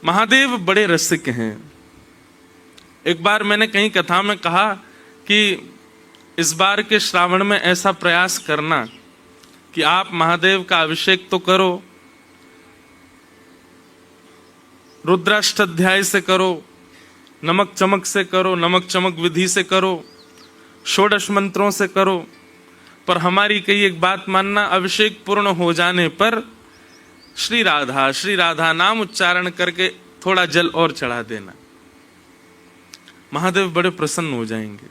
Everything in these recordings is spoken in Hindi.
महादेव बड़े रसिक हैं। एक बार मैंने कहीं कथा में कहा कि इस बार के श्रावण में ऐसा प्रयास करना कि आप महादेव का अभिषेक तो करो, रुद्राष्टाध्याय से करो, नमक चमक से करो, नमक चमक विधि से करो, षोडश मंत्रों से करो, पर हमारी कई एक बात मानना, अभिषेक पूर्ण हो जाने पर श्री राधा नाम उच्चारण करके थोड़ा जल और चढ़ा देना, महादेव बड़े प्रसन्न हो जाएंगे।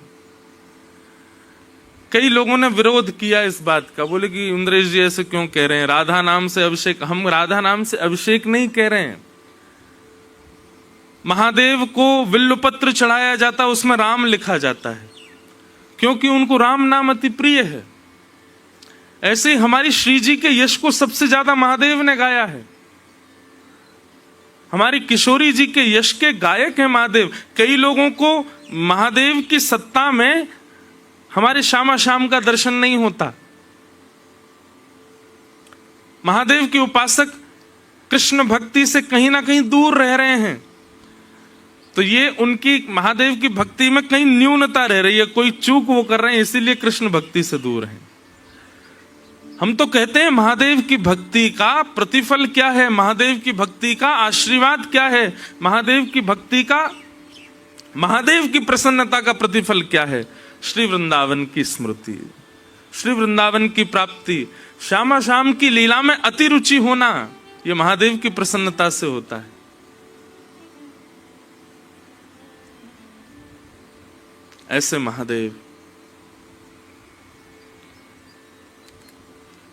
कई लोगों ने विरोध किया इस बात का, बोले कि इंद्रेश जी ऐसे क्यों कह रहे हैं, राधा नाम से अभिषेक। हम राधा नाम से अभिषेक नहीं कह रहे हैं। महादेव को विल्लपत्र चढ़ाया जाता, उसमें राम लिखा जाता है क्योंकि उनको राम नाम अति प्रिय है। ऐसे हमारी श्री जी के यश को सबसे ज्यादा महादेव ने गाया है। हमारी किशोरी जी के यश के गायक है महादेव। कई लोगों को महादेव की सत्ता में हमारे श्यामा श्याम का दर्शन नहीं होता। महादेव के उपासक कृष्ण भक्ति से कहीं ना कहीं दूर रह रहे हैं, तो ये उनकी महादेव की भक्ति में कहीं न्यूनता रह रही है, कोई चूक वो कर रहे हैं, इसीलिए कृष्ण भक्ति से दूर हैं। हम तो कहते हैं महादेव की भक्ति का प्रतिफल क्या है, महादेव की भक्ति का आशीर्वाद क्या है, महादेव की भक्ति का, महादेव की प्रसन्नता का प्रतिफल क्या है। श्री वृंदावन की स्मृति, श्री वृंदावन की प्राप्ति, श्यामा श्याम की लीला में अति रुचि होना, यह महादेव की प्रसन्नता से होता है। ऐसे महादेव,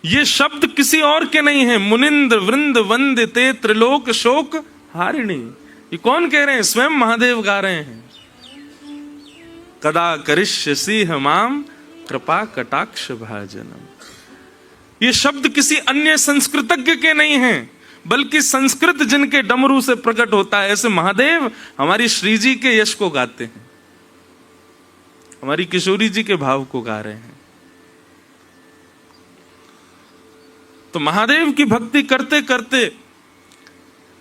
ये शब्द किसी और के नहीं है। मुनिंद्र वृंद वंदिते त्रिलोक शोक हारिणी, ये कौन कह रहे हैं? स्वयं महादेव गा रहे हैं। कदा करिष्यसि हमाम कृपा कटाक्ष भाजनम, ये शब्द किसी अन्य संस्कृतज्ञ के नहीं हैं, बल्कि संस्कृत जिनके डमरू से प्रकट होता है। ऐसे महादेव हमारी श्री जी के यश को गाते हैं, हमारी किशोरी जी के भाव को गा रहे हैं। तो महादेव की भक्ति करते करते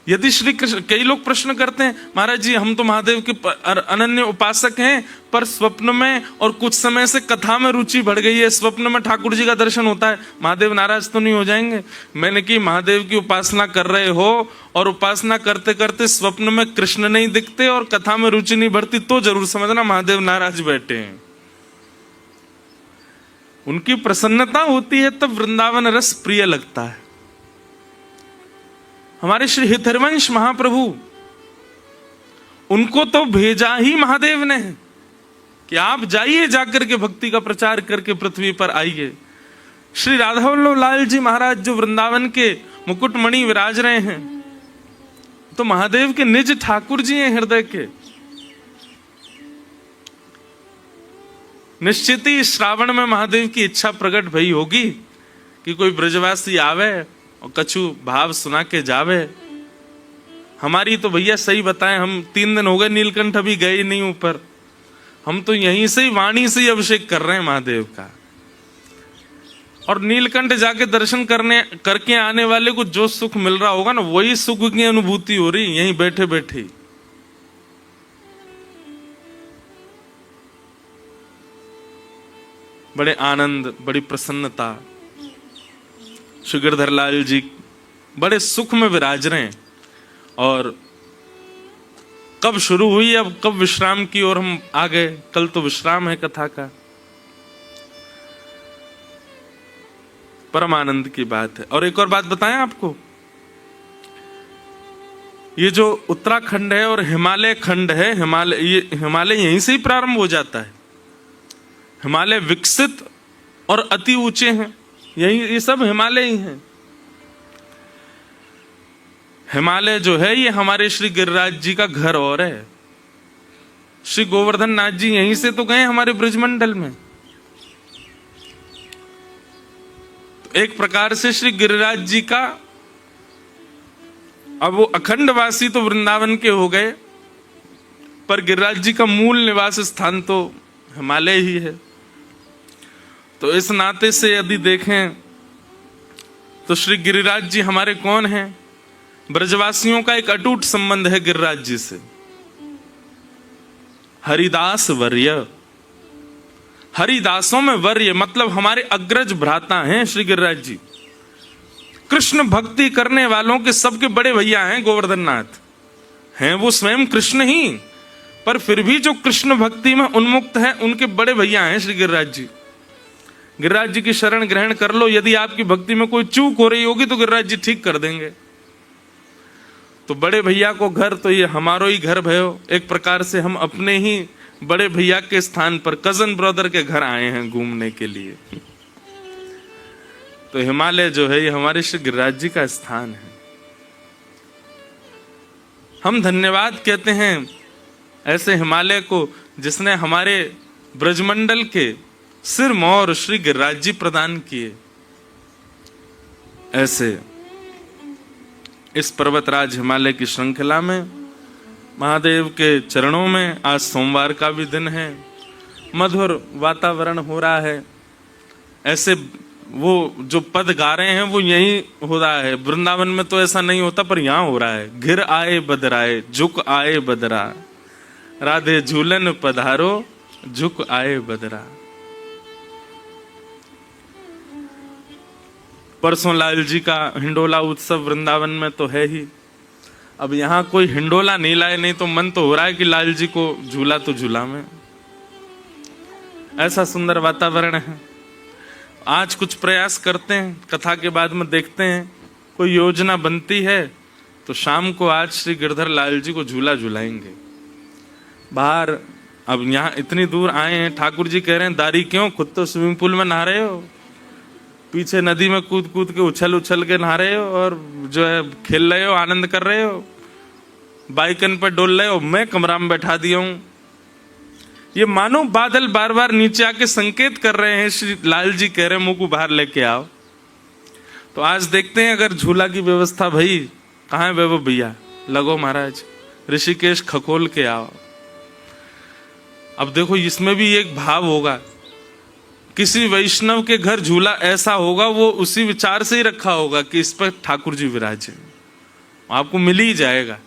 यदि श्री कृष्ण, कई लोग प्रश्न करते हैं, महाराज जी हम तो महादेव के अनन्य उपासक हैं, पर स्वप्न में और कुछ समय से कथा में रुचि बढ़ गई है, स्वप्न में ठाकुर जी का दर्शन होता है, महादेव नाराज तो नहीं हो जाएंगे? मैंने कि महादेव की उपासना कर रहे हो और उपासना करते करते स्वप्न में कृष्ण नहीं दिखते और कथा में रुचि नहीं बढ़ती, तो जरूर समझना महादेव नाराज बैठे हैं। उनकी प्रसन्नता होती है तब वृंदावन रस प्रिय लगता है। हमारे श्री हितहरिवंश महाप्रभु, उनको तो भेजा ही महादेव ने है कि आप जाइए, जाकर के भक्ति का प्रचार करके पृथ्वी पर आइए। श्री राधा वल्लभ लाल जी महाराज जो वृंदावन के मुकुटमणि विराज रहे हैं, तो महादेव के निज ठाकुर जी हैं हृदय के। निश्चित ही श्रावण में महादेव की इच्छा प्रकट भई होगी कि कोई ब्रजवासी आवे और कछु भाव सुना के जावे। हमारी तो भैया सही बताएं, हम 3 दिन हो गए नीलकंठ अभी गए नहीं ऊपर, हम तो यहीं से ही वाणी से ही अभिषेक कर रहे हैं महादेव का। और नीलकंठ जाके दर्शन करके आने वाले को जो सुख मिल रहा होगा ना, वही सुख की अनुभूति हो रही यहीं बैठे बैठे। बड़े आनंद, बड़ी प्रसन्नता, श्री गिरधर लाल जी बड़े सुख में विराज रहे हैं। और कब शुरू हुई, अब कब विश्राम की ओर हम आ गए। कल तो विश्राम है कथा का। परम आनंद की बात है। और एक और बात बताएं आपको, ये जो उत्तराखंड है और हिमालय खंड है, हिमालय यहीं से ही प्रारंभ हो जाता है। हिमालय विकसित और अति ऊंचे हैं, यही ये सब हिमालय ही हैं। हिमालय जो है ये हमारे श्री गिरिराज जी का घर और है। श्री गोवर्धन नाथ जी यहीं से तो गए हमारे ब्रजमंडल में। तो एक प्रकार से श्री गिरिराज जी का, अब वो अखंडवासी तो वृंदावन के हो गए, पर गिरिराज जी का मूल निवास स्थान तो हिमालय ही है। तो इस नाते से यदि देखें तो श्री गिरिराज जी हमारे कौन हैं? ब्रजवासियों का एक अटूट संबंध है गिरिराज जी से। हरिदास वर्य, हरिदासों में वर्य मतलब हमारे अग्रज भ्राता हैं श्री गिरिराज जी। कृष्ण भक्ति करने वालों के सबके बड़े भैया हैं गोवर्धन नाथ, हैं वो स्वयं कृष्ण ही, पर फिर भी जो कृष्ण भक्ति में उन्मुक्त है उनके बड़े भैया हैं श्री गिरिराज जी। गिरिराज जी की शरण ग्रहण कर लो, यदि आपकी भक्ति में कोई चूक हो रही होगी तो गिरिराज जी ठीक कर देंगे। तो बड़े भैया को घर, तो ये हमारो ही घर भयो, एक प्रकार से हम अपने ही बड़े भैया के स्थान पर कजन ब्रदर के घर आए हैं घूमने के लिए। तो हिमालय जो है ये हमारे श्री गिरिराज जी का स्थान है। हम धन्यवाद कहते हैं ऐसे हिमालय को जिसने हमारे ब्रजमंडल के सिर मोर श्री गिरिराज जी प्रदान किए। ऐसे इस पर्वतराज हिमालय की श्रृंखला में महादेव के चरणों में आज सोमवार का भी दिन है, मधुर वातावरण हो रहा है। ऐसे वो जो पद गा रहे हैं वो यही हो रहा है, वृंदावन में तो ऐसा नहीं होता पर यहाँ हो रहा है। घिर आए बदराए झुक आए बदरा, राधे झूलन पधारो झुक आए बदरा। परसों लाल जी का हिंडोला उत्सव वृंदावन में तो है ही। अब यहाँ कोई हिंडोला नहीं लाए, नहीं तो मन तो हो रहा है कि लाल जी को झूला तो झूला में। ऐसा सुंदर वातावरण है। आज कुछ प्रयास करते हैं, कथा के बाद में देखते हैं कोई योजना बनती है तो शाम को आज श्री गिरधर लाल जी को झूला झुलाएंगे बाहर। अब यहाँ इतनी दूर आए हैं, ठाकुर जी कह रहे हैं दारी क्यों, खुद तो स्विमिंग पूल में नहा रहे हो, पीछे नदी में कूद कूद के उछल उछल के नहा रहे हो और जो है खेल रहे हो, आनंद कर रहे हो, बाइकन पर डोल रहे हो, मैं कमरा में बैठा दिया हूं। ये मानो बादल बार बार नीचे आके संकेत कर रहे हैं, श्री लाल जी कह रहे हैं मुंह को बाहर लेके आओ। तो आज देखते हैं अगर झूला की व्यवस्था भई, कहाँ है वैभव भैया, लगो महाराज ऋषिकेश खकोल के आओ। अब देखो इसमें भी एक भाव होगा, किसी वैष्णव के घर झूला ऐसा होगा वो उसी विचार से ही रखा होगा कि इस पर ठाकुर जी विराजे, आपको मिल ही जाएगा।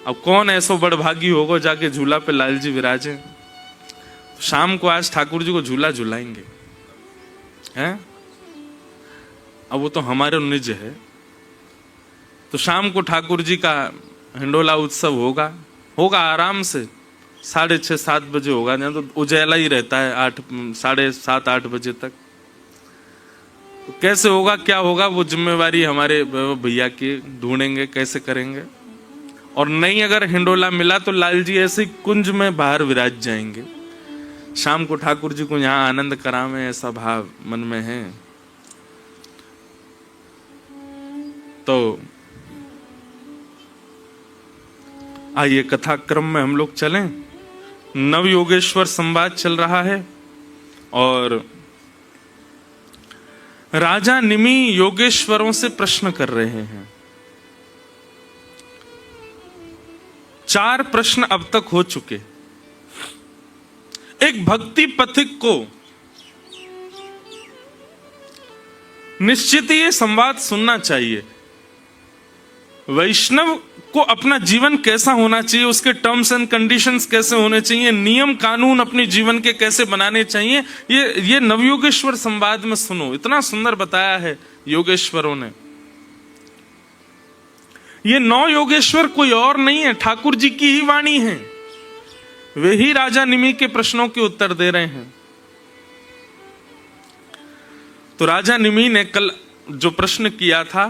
अब कौन ऐसा बड़भागी होगा जाके झूला पे लाल जी विराजे। तो शाम को आज ठाकुर जी को झूला झुलाएंगे हैं। अब वो तो हमारे निज है। तो शाम को ठाकुर जी का हिंडोला उत्सव होगा आराम से 6:30-7 बजे होगा, नहीं तो उजाला ही रहता है 7:30-8 बजे तक। तो कैसे होगा क्या होगा वो जिम्मेवारी हमारे भैया की, ढूंढेंगे कैसे करेंगे। और नहीं अगर हिंडोला मिला तो लाल जी ऐसे कुंज में बाहर विराज जाएंगे। शाम को ठाकुर जी को यहाँ आनंद करावे, ऐसा भाव मन में है। तो आइए कथा क्रम में हम लोग चलें। नव योगेश्वर संवाद चल रहा है और राजा निमि योगेश्वरों से प्रश्न कर रहे हैं। 4 प्रश्न अब तक हो चुके। एक भक्ति पथिक को निश्चित ही ये संवाद सुनना चाहिए। वैष्णव को अपना जीवन कैसा होना चाहिए, उसके टर्म्स एंड कंडीशंस कैसे होने चाहिए, नियम कानून अपने जीवन के कैसे बनाने चाहिए, ये नवयोगेश्वर संवाद में सुनो। इतना सुंदर बताया है योगेश्वरों ने। ये 9 योगेश्वर कोई और नहीं है, ठाकुर जी की ही वाणी है। वे ही राजा निमि के प्रश्नों के उत्तर दे रहे हैं। तो राजा निमि ने कल जो प्रश्न किया था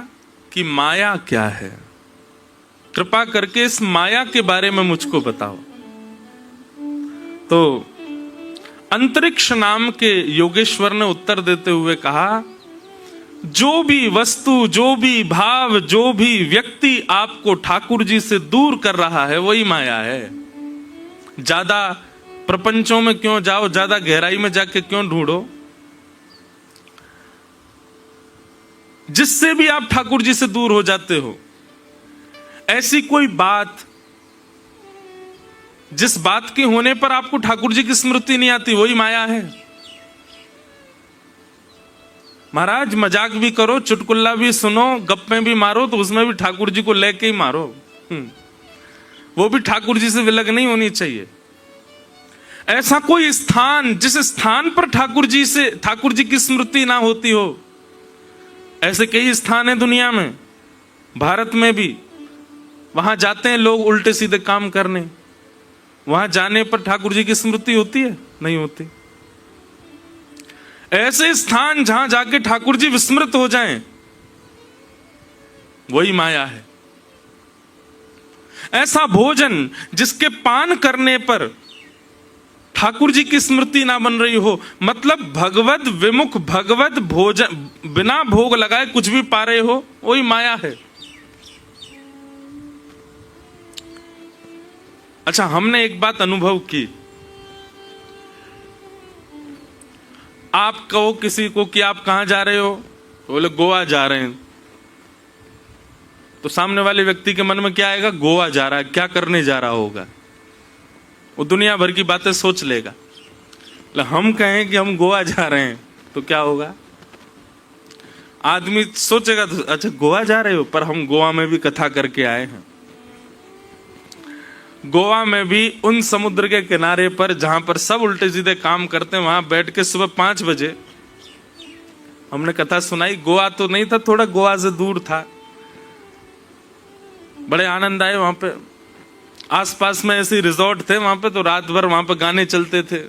कि माया क्या है, कृपा करके इस माया के बारे में मुझको बताओ। तो अंतरिक्ष नाम के योगेश्वर ने उत्तर देते हुए कहा, जो भी वस्तु, जो भी भाव, जो भी व्यक्ति आपको ठाकुर जी से दूर कर रहा है वही माया है। ज्यादा प्रपंचों में क्यों जाओ, ज्यादा गहराई में जाके क्यों ढूंढो। जिससे भी आप ठाकुर जी से दूर हो जाते हो, ऐसी कोई बात जिस बात के होने पर आपको ठाकुर जी की स्मृति नहीं आती वही माया है। महाराज मजाक भी करो, चुटकुल्ला भी सुनो, गप्पे भी मारो, तो उसमें भी ठाकुर जी को लेके ही मारो। वो भी ठाकुर जी से विलग नहीं होनी चाहिए। ऐसा कोई स्थान जिस स्थान पर ठाकुर जी की स्मृति ना होती हो, ऐसे कई स्थान है दुनिया में, भारत में भी। वहां जाते हैं लोग उल्टे सीधे काम करने, वहां जाने पर ठाकुर जी की स्मृति होती है? नहीं होती। ऐसे स्थान जहां जाके ठाकुर जी विस्मृत हो जाएं, वही माया है। ऐसा भोजन जिसके पान करने पर ठाकुर जी की स्मृति ना बन रही हो, मतलब भगवत विमुख, भगवत भोजन बिना भोग लगाए कुछ भी पा रहे हो, वही माया है। अच्छा, हमने एक बात अनुभव की, आप कहो किसी को कि आप कहां जा रहे हो, तो बोले गोवा जा रहे हैं, तो सामने वाले व्यक्ति के मन में क्या आएगा? गोवा जा रहा है, क्या करने जा रहा होगा? वो दुनिया भर की बातें सोच लेगा। हम कहें कि हम गोवा जा रहे हैं तो क्या होगा? आदमी सोचेगा तो अच्छा गोवा जा रहे हो, पर हम गोवा में भी कथा करके आए हैं। गोवा में भी उन समुद्र के किनारे पर जहां पर सब उल्टे सीधे काम करते हैं, वहां बैठ के सुबह 5 बजे हमने कथा सुनाई। गोवा तो नहीं था, थोड़ा गोवा से दूर था, बड़े आनंद आए। वहां पे आसपास में ऐसे रिजॉर्ट थे, वहां पे तो रात भर वहां पे गाने चलते थे।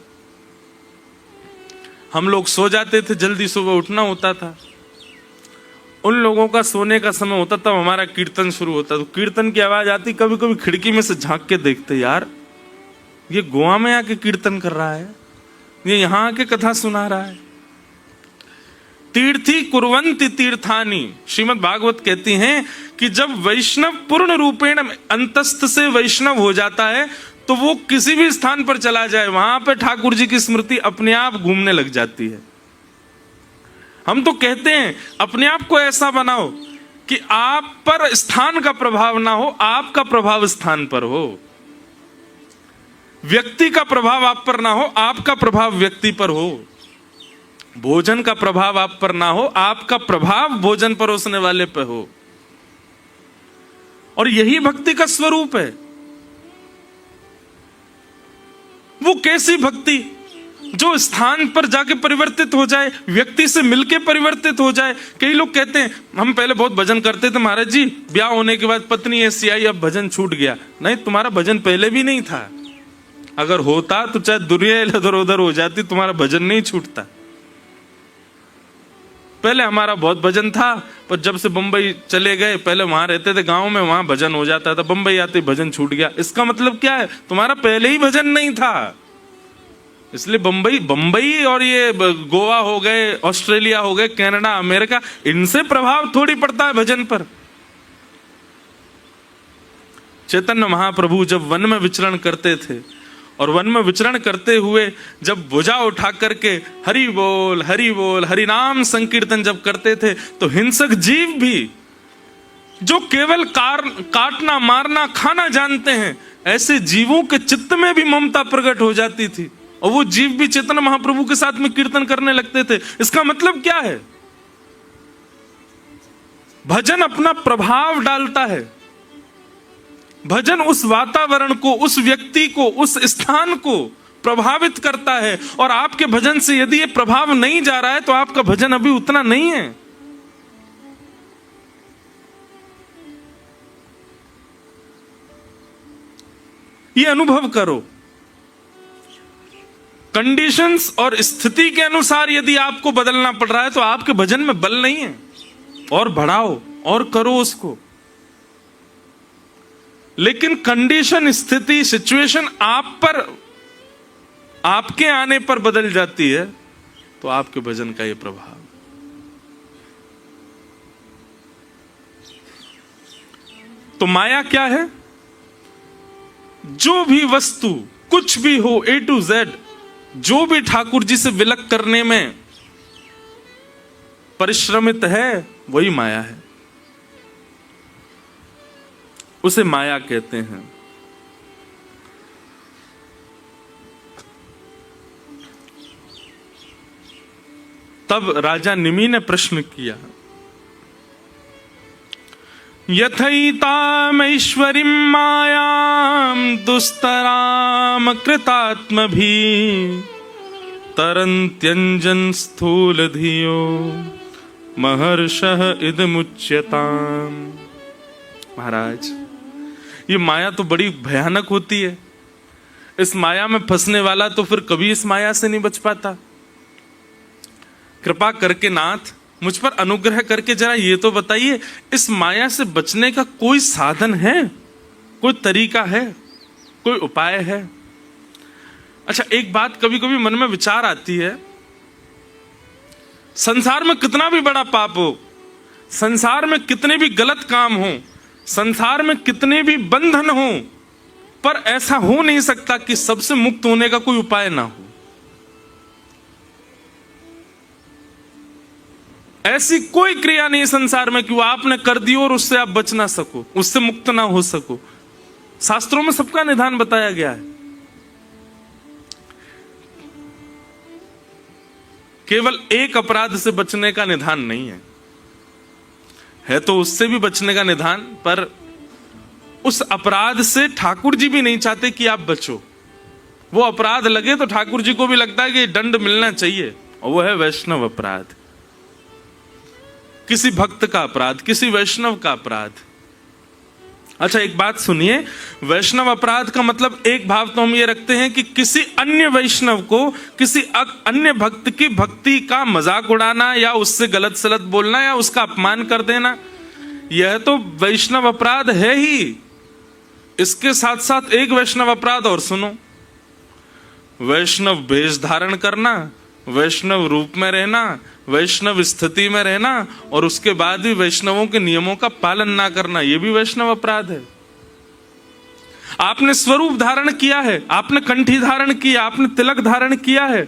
हम लोग सो जाते थे, जल्दी सुबह उठना होता था। उन लोगों का सोने का समय होता था, हमारा कीर्तन शुरू होता। तो कीर्तन की आवाज आती, कभी कभी खिड़की में से झांक के देखते, यार ये गोवा में आके कीर्तन कर रहा है, ये यहां आके कथा सुना रहा है। तीर्थी कुर्वन्ति तीर्थानि, श्रीमद् भागवत कहती हैं कि जब वैष्णव पूर्ण रूपेण अंतस्थ से वैष्णव हो जाता है, तो वो किसी भी स्थान पर चला जाए, वहां पर ठाकुर जी की स्मृति अपने आप घूमने लग जाती है। हम तो कहते हैं अपने आप को ऐसा बनाओ कि आप पर स्थान का प्रभाव ना हो, आपका प्रभाव स्थान पर हो। व्यक्ति का प्रभाव आप पर ना हो, आपका प्रभाव व्यक्ति पर हो। भोजन का प्रभाव आप पर ना हो, आपका प्रभाव भोजन परोसने वाले पर हो। और यही भक्ति का स्वरूप है। वो कैसी भक्ति जो स्थान पर जाके परिवर्तित हो जाए, व्यक्ति से मिलके परिवर्तित हो जाए। कई लोग कहते हैं हम पहले बहुत भजन करते थे महाराज जी, ब्याह होने के बाद पत्नी ऐसी आई, अब भजन छूट गया। नहीं, तुम्हारा भजन पहले भी नहीं था। अगर होता तो चाहे दुनिया इधर उधर हो जाती, तुम्हारा भजन नहीं छूटता। पहले हमारा बहुत भजन था, पर जब से बंबई चले गए, पहले वहां रहते थे गांव में, वहां भजन हो जाता था, बंबई आते भजन छूट गया। इसका मतलब क्या है? तुम्हारा पहले ही भजन नहीं था, इसलिए बंबई और ये गोवा हो गए, ऑस्ट्रेलिया हो गए, कनाडा, अमेरिका, इनसे प्रभाव थोड़ी पड़ता है भजन पर। चैतन्य महाप्रभु जब वन में विचरण करते थे, और वन में विचरण करते हुए जब भुजा उठा करके हरि बोल हरि नाम संकीर्तन जब करते थे, तो हिंसक जीव भी जो केवल काटना मारना खाना जानते हैं, ऐसे जीवों के चित्त में भी ममता प्रकट हो जाती थी, और वो जीव भी चैतन्य महाप्रभु के साथ में कीर्तन करने लगते थे। इसका मतलब क्या है? भजन अपना प्रभाव डालता है। भजन उस वातावरण को, उस व्यक्ति को, उस स्थान को प्रभावित करता है। और आपके भजन से यदि ये प्रभाव नहीं जा रहा है, तो आपका भजन अभी उतना नहीं है। ये अनुभव करो। कंडीशंस और स्थिति के अनुसार यदि आपको बदलना पड़ रहा है, तो आपके भजन में बल नहीं है। और बढ़ाओ और करो उसको। लेकिन कंडीशन, स्थिति, सिचुएशन आप पर, आपके आने पर बदल जाती है, तो आपके भजन का यह प्रभाव। तो माया क्या है? जो भी वस्तु, कुछ भी हो, A to Z, जो भी ठाकुर जी से विलक करने में परिश्रमित है, वही माया है। उसे माया कहते हैं। तब राजा निमि ने प्रश्न किया, यथैतामैश्वरीं मायां दुस्तराम कृतात्मभिः तरन्त्यञ्जन स्थूल धियो महर्षः इदमुच्यताम्। महाराज, ये माया तो बड़ी भयानक होती है। इस माया में फंसने वाला तो फिर कभी इस माया से नहीं बच पाता। कृपा करके नाथ मुझ पर अनुग्रह करके जरा ये तो बताइए, इस माया से बचने का कोई साधन है, कोई तरीका है, कोई उपाय है? अच्छा, एक बात कभी कभी मन में विचार आती है, संसार में कितना भी बड़ा पाप हो, संसार में कितने भी गलत काम हो, संसार में कितने भी बंधन हो, पर ऐसा हो नहीं सकता कि सबसे मुक्त होने का कोई उपाय ना हो। ऐसी कोई क्रिया नहीं संसार में कि वो आपने कर दी और उससे आप बच ना सको, उससे मुक्त ना हो सको। शास्त्रों में सबका निदान बताया गया है। केवल एक अपराध से बचने का निदान नहीं है तो उससे भी बचने का निदान, पर उस अपराध से ठाकुर जी भी नहीं चाहते कि आप बचो। वो अपराध लगे तो ठाकुर जी को भी लगता है कि दंड मिलना चाहिए, और वो है वैष्णव अपराध, किसी भक्त का अपराध, किसी वैष्णव का अपराध। अच्छा, एक बात सुनिए, वैष्णव अपराध का मतलब एक भाव तो हम ये रखते हैं कि किसी अन्य वैष्णव को, किसी अन्य भक्त की भक्ति का मजाक उड़ाना या उससे गलत सलत बोलना या उसका अपमान कर देना, यह तो वैष्णव अपराध है ही। इसके साथ साथ एक वैष्णव अपराध और सुनो, वैष्णव वेश धारण करना, वैष्णव रूप में रहना, वैष्णव स्थिति में रहना, और उसके बाद भी वैष्णवों के नियमों का पालन ना करना, यह भी वैष्णव अपराध है। आपने स्वरूप धारण किया है, आपने कंठी धारण किया, आपने तिलक धारण किया है,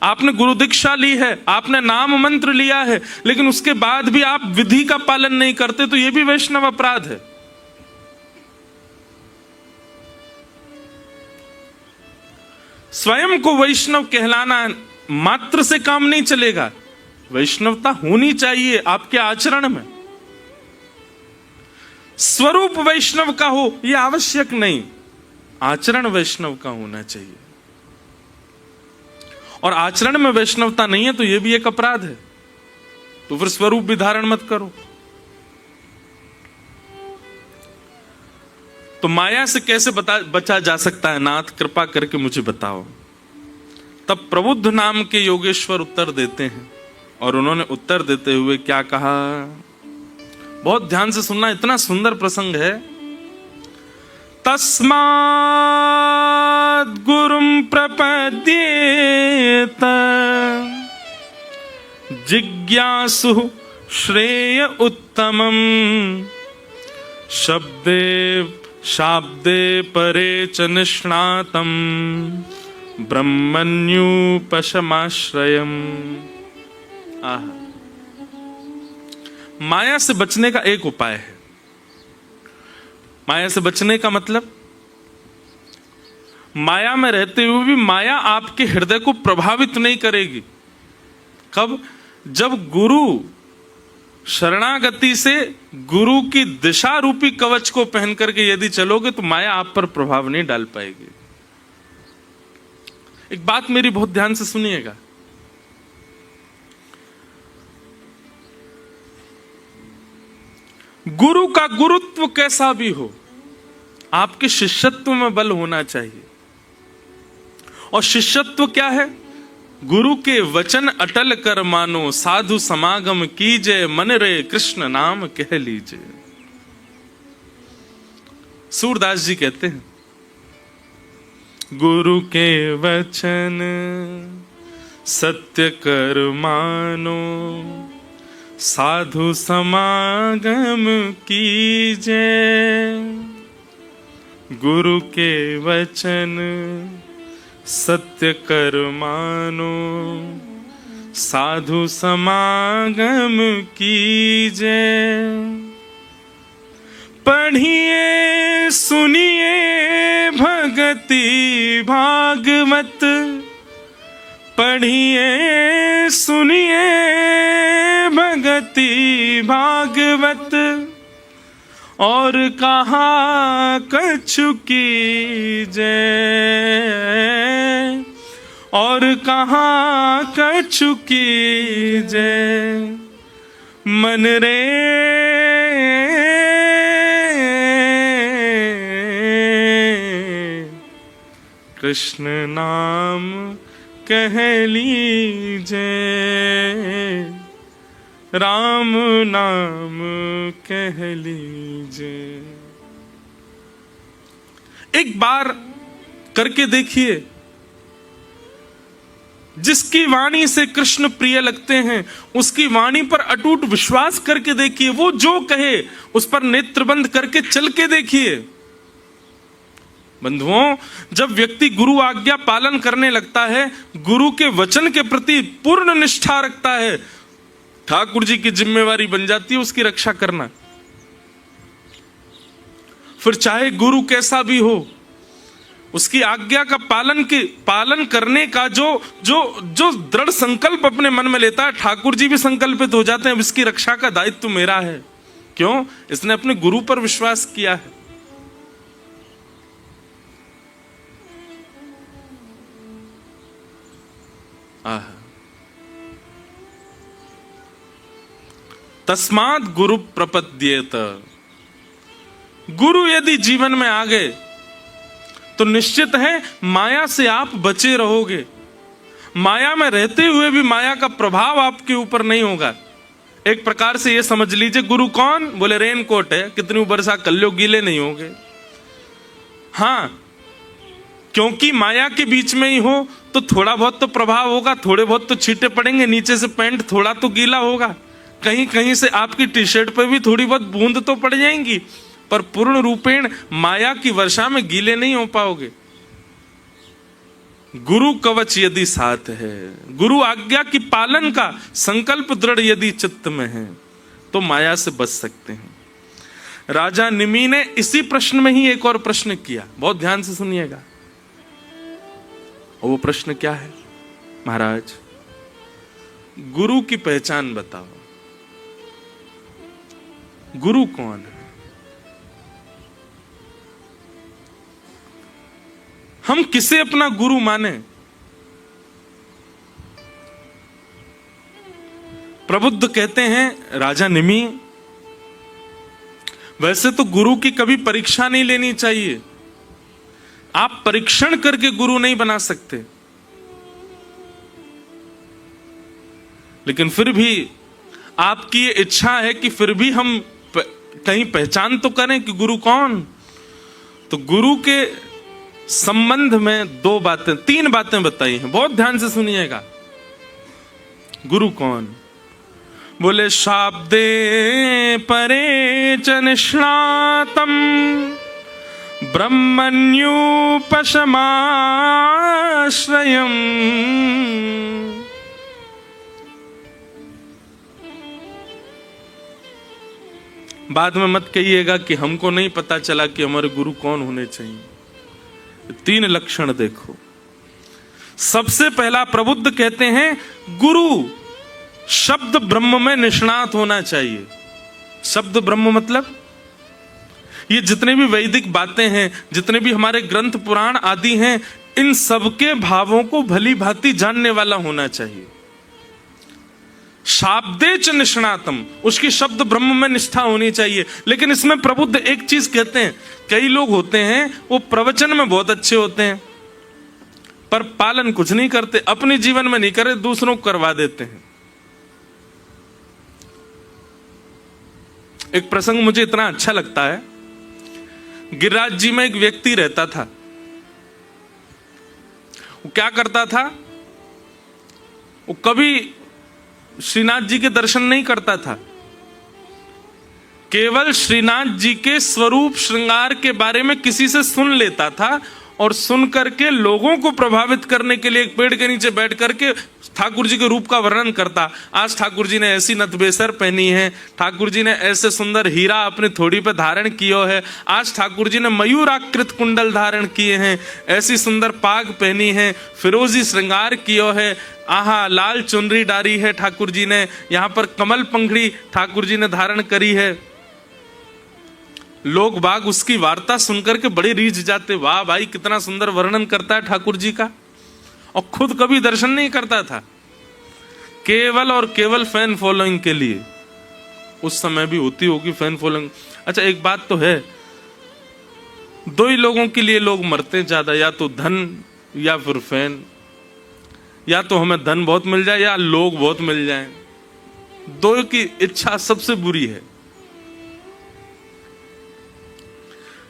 आपने गुरु दीक्षा ली है, आपने नाम मंत्र लिया है, लेकिन उसके बाद भी आप विधि का पालन नहीं करते, तो यह भी वैष्णव अपराध है। स्वयं को वैष्णव कहलाना मात्र से काम नहीं चलेगा, वैष्णवता होनी चाहिए आपके आचरण में। स्वरूप वैष्णव का हो यह आवश्यक नहीं, आचरण वैष्णव का होना चाहिए। और आचरण में वैष्णवता नहीं है तो यह भी एक अपराध है, तो फिर स्वरूप भी धारण मत करो। तो माया से कैसे बचा जा सकता है नाथ, कृपा करके मुझे बताओ। तब प्रबुद्ध नाम के योगेश्वर उत्तर देते हैं, और उन्होंने उत्तर देते हुए क्या कहा, बहुत ध्यान से सुनना, इतना सुंदर प्रसंग है। तस्मात् गुरुं प्रपद्येत जिज्ञासु श्रेय उत्तमं शब्दे शाब्दे परे च निष्णातं ब्रह्मण्युपशमाश्रयम्। माया से बचने का एक उपाय है। माया से बचने का मतलब, माया में रहते हुए भी माया आपके हृदय को प्रभावित नहीं करेगी। कब? जब गुरु शरणागति से गुरु की दिशा रूपी कवच को पहन करके यदि चलोगे तो माया आप पर प्रभाव नहीं डाल पाएगी। एक बात मेरी बहुत ध्यान से सुनिएगा, गुरु का गुरुत्व कैसा भी हो, आपके शिष्यत्व में बल होना चाहिए। और शिष्यत्व क्या है? गुरु के वचन अटल कर मानो, साधु समागम कीजिए, मन रे कृष्ण नाम कह लीजिए। सूरदास जी कहते हैं, गुरु के वचन सत्य कर मानो, साधु समागम कीजिए। गुरु के वचन सत्य कर मानो, साधु समागम कीजिए। पढ़िए सुनिए भगति भागवत, पढ़िए सुनिए भक्ति भागवत और कहाँ कछु कीजै, और कहाँ कछु कीजै मन रे कृष्ण नाम कह लीजै, राम नाम कह लीजै। एक बार करके देखिए, जिसकी वाणी से कृष्ण प्रिय लगते हैं उसकी वाणी पर अटूट विश्वास करके देखिए, वो जो कहे उस पर नेत्र बंद करके चल के देखिए। बंधुओं, जब व्यक्ति गुरु आज्ञा पालन करने लगता है, गुरु के वचन के प्रति पूर्ण निष्ठा रखता है, ठाकुर जी की जिम्मेवारी बन जाती है उसकी रक्षा करना। फिर चाहे गुरु कैसा भी हो, उसकी आज्ञा का पालन करने का जो दृढ़ संकल्प अपने मन में लेता है, ठाकुर जी भी संकल्पित हो जाते हैं, इसकी रक्षा का दायित्व मेरा है। क्यों? इसने अपने गुरु पर विश्वास किया है। तस्मात् गुरु प्रपद्येत। गुरु यदि जीवन में आ गए तो निश्चित है माया से आप बचे रहोगे। माया में रहते हुए भी माया का प्रभाव आपके ऊपर नहीं होगा। एक प्रकार से ये समझ लीजिए, गुरु कौन? बोले रेनकोट है, कितनी वर्षा कर लो गीले नहीं होगे। हाँ, क्योंकि माया के बीच में ही हो तो थोड़ा बहुत तो प्रभाव होगा, थोड़े बहुत तो छींटे पड़ेंगे, नीचे से पैंट थोड़ा तो गीला होगा, कहीं कहीं से आपकी टी शर्ट पर भी थोड़ी बहुत बूंद तो पड़ जाएंगी, पर पूर्ण रूपेण माया की वर्षा में गीले नहीं हो पाओगे। गुरु कवच यदि साथ है, गुरु आज्ञा की पालन का संकल्प दृढ़ यदि चित्त में है, तो माया से बच सकते हैं। राजा निमि ने इसी प्रश्न में ही एक और प्रश्न किया, बहुत ध्यान से सुनिएगा। और वो प्रश्न क्या है? महाराज, गुरु की पहचान बताओ, गुरु कौन है? हम किसे अपना गुरु माने? प्रबुद्ध कहते हैं, राजा निमि, वैसे तो गुरु की कभी परीक्षा नहीं लेनी चाहिए। आप परीक्षण करके गुरु नहीं बना सकते, लेकिन फिर भी आपकी ये इच्छा है कि फिर भी हम कहीं पहचान तो करें कि गुरु कौन। तो गुरु के संबंध में तीन बातें बताई हैं, बहुत ध्यान से सुनिएगा। गुरु कौन? बोले शाब्दे परे च निष्णातम ब्रह्मण्युपशमाश्रयम्। बाद में मत कहिएगा कि हमको नहीं पता चला कि हमारे गुरु कौन होने चाहिए। तीन लक्षण देखो। सबसे पहला प्रबुद्ध कहते हैं, गुरु शब्द ब्रह्म में निष्णात होना चाहिए। शब्द ब्रह्म मतलब ये जितने भी वैदिक बातें हैं, जितने भी हमारे ग्रंथ पुराण आदि हैं, इन सबके भावों को भली भांति जानने वाला होना चाहिए। शाब्दे च निष्णातम, उसकी शब्द ब्रह्म में निष्ठा होनी चाहिए। लेकिन इसमें प्रबुद्ध एक चीज कहते हैं, कई लोग होते हैं वो प्रवचन में बहुत अच्छे होते हैं पर पालन कुछ नहीं करते, अपने जीवन में नहीं करे, दूसरों को करवा देते हैं। एक प्रसंग मुझे इतना अच्छा लगता है, गिरिराज जी में एक व्यक्ति रहता था। वो क्या करता था, वो कभी श्रीनाथ जी के दर्शन नहीं करता था, केवल श्रीनाथ जी के स्वरूप श्रृंगार के बारे में किसी से सुन लेता था और सुन करके लोगों को प्रभावित करने के लिए एक पेड़ के नीचे बैठ करके ठाकुर जी के रूप का वर्णन करता। आज ठाकुर जी ने ऐसी नथबेसर पहनी है, ठाकुर जी ने ऐसे सुंदर हीरा अपनी थोड़ी पे धारण किया है, आज ठाकुर जी ने मयूराकृत कुंडल धारण किए हैं, ऐसी सुंदर पाग पहनी है, फिरोजी श्रृंगार किया है, आहा लाल चुनरी डारी है ठाकुर जी ने, यहाँ पर कमल पंखड़ी ठाकुर जी ने धारण करी है। लोग बाग उसकी वार्ता सुनकर के बड़े रीझ जाते, वाह भाई कितना सुंदर वर्णन करता है ठाकुर जी का, और खुद कभी दर्शन नहीं करता था, केवल और केवल फैन फॉलोइंग के लिए। उस समय भी होती होगी फैन फॉलोइंग। अच्छा एक बात तो है, दो ही लोगों के लिए लोग मरते हैं ज्यादा, या तो धन या फिर फैन। या तो हमें धन बहुत मिल जाए या लोग बहुत मिल जाएं, दो की इच्छा सबसे बुरी है।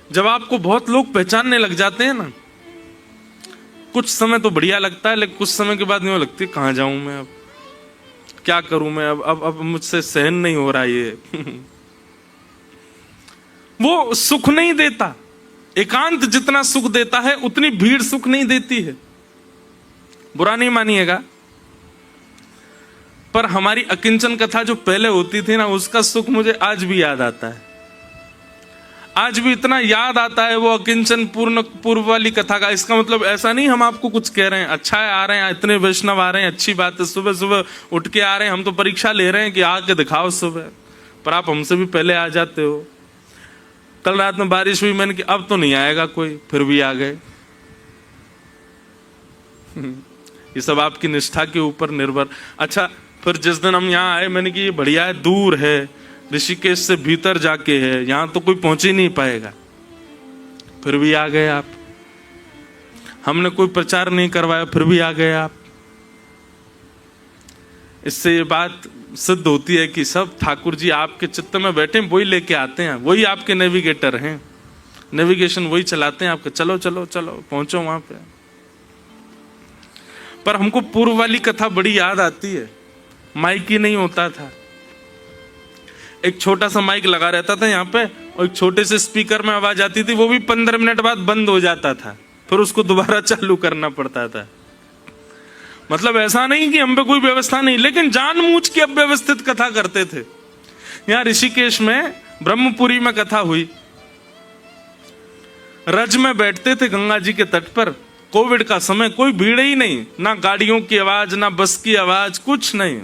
जब आपको बहुत लोग पहचानने लग जाते हैं ना, कुछ समय तो बढ़िया लगता है, लेकिन कुछ समय के बाद यूं लगती है कहां जाऊं मैं, अब क्या करूं मैं, अब मुझसे सहन नहीं हो रहा ये वो सुख नहीं देता। एकांत जितना सुख देता है उतनी भीड़ सुख नहीं देती है, बुरा नहीं मानिएगा। पर हमारी अकिंचन कथा जो पहले होती थी ना, उसका सुख मुझे आज भी याद आता है। आज भी इतना याद आता है वो अकिंचन पूर्व वाली कथा का। इसका मतलब ऐसा नहीं हम आपको कुछ कह रहे हैं, अच्छा है आ रहे हैं, इतने वैष्णव आ रहे हैं, अच्छी बात है, सुबह सुबह उठ के आ रहे हैं, हम तो परीक्षा ले रहे हैं कि आके दिखाओ सुबह, पर आप हमसे भी पहले आ जाते हो। कल रात में बारिश हुई, मैंने कि अब तो नहीं आएगा कोई, फिर भी आ गए। ये सब आपकी निष्ठा के ऊपर निर्भर। अच्छा फिर जिस दिन हम यहाँ आए, मैंने कि ये बढ़िया है, दूर है, ऋषिकेश से भीतर जाके है, यहां तो कोई पहुंच ही नहीं पाएगा, फिर भी आ गए आप। हमने कोई प्रचार नहीं करवाया, फिर भी आ गए आप। इससे ये बात सिद्ध होती है कि सब ठाकुर जी आपके चित्त में बैठे, वही लेके आते हैं, वही आपके नेविगेटर हैं, नेविगेशन वही चलाते हैं आपके, चलो चलो चलो पहुंचो वहां पे। पर हमको पूर्व वाली कथा बड़ी याद आती है। माइक ही नहीं होता था, एक छोटा सा माइक लगा रहता था यहाँ पे, और एक छोटे से स्पीकर में आवाज आती थी, वो भी 15 मिनट बाद बंद हो जाता था, फिर उसको दोबारा चालू करना पड़ता था। मतलब ऐसा नहीं कि हम पे कोई व्यवस्था नहीं, लेकिन जानबूझ के अव्यवस्थित कथा करते थे। यहाँ ऋषिकेश में ब्रह्मपुरी में कथा हुई, रज में बैठते थे गंगा जी के तट पर, कोविड का समय, कोई भीड़ ही नहीं, ना गाड़ियों की आवाज, ना बस की आवाज, कुछ नहीं।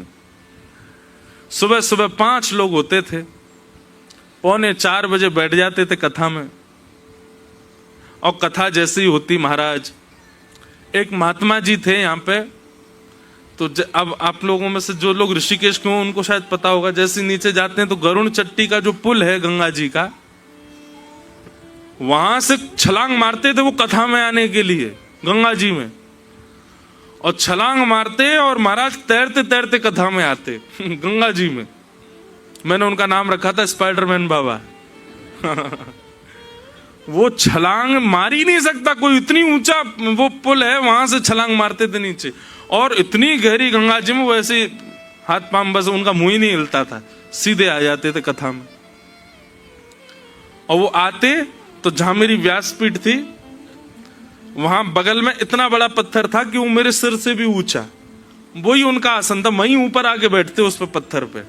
सुबह सुबह 5 लोग होते थे, 3:45 बजे बैठ जाते थे कथा में। और कथा जैसी होती महाराज, एक महात्मा जी थे यहाँ पे, तो अब आप लोगों में से जो लोग ऋषिकेश के हो उनको शायद पता होगा, जैसे नीचे जाते हैं तो गरुण चट्टी का जो पुल है गंगा जी का, वहां से छलांग मारते थे वो कथा में आने के लिए गंगा जी में, और छलांग मारते और महाराज तैरते तैरते कथा में आते गंगा जी में। मैंने उनका नाम रखा था स्पाइडरमैन बाबा वो छलांग मार ही नहीं सकता कोई, इतनी ऊंचा वो पुल है, वहां से छलांग मारते थे नीचे, और इतनी गहरी गंगा जी में वैसे हाथ पांव, बस उनका मुंह ही नहीं हिलता था, सीधे आ जाते थे कथा में। और वो आते तो जहां मेरी व्यासपीठ थी वहां बगल में इतना बड़ा पत्थर था कि वो मेरे सिर से भी ऊंचा, वही उनका आसन था, वहीं ऊपर आके बैठते उस पे पत्थर पे,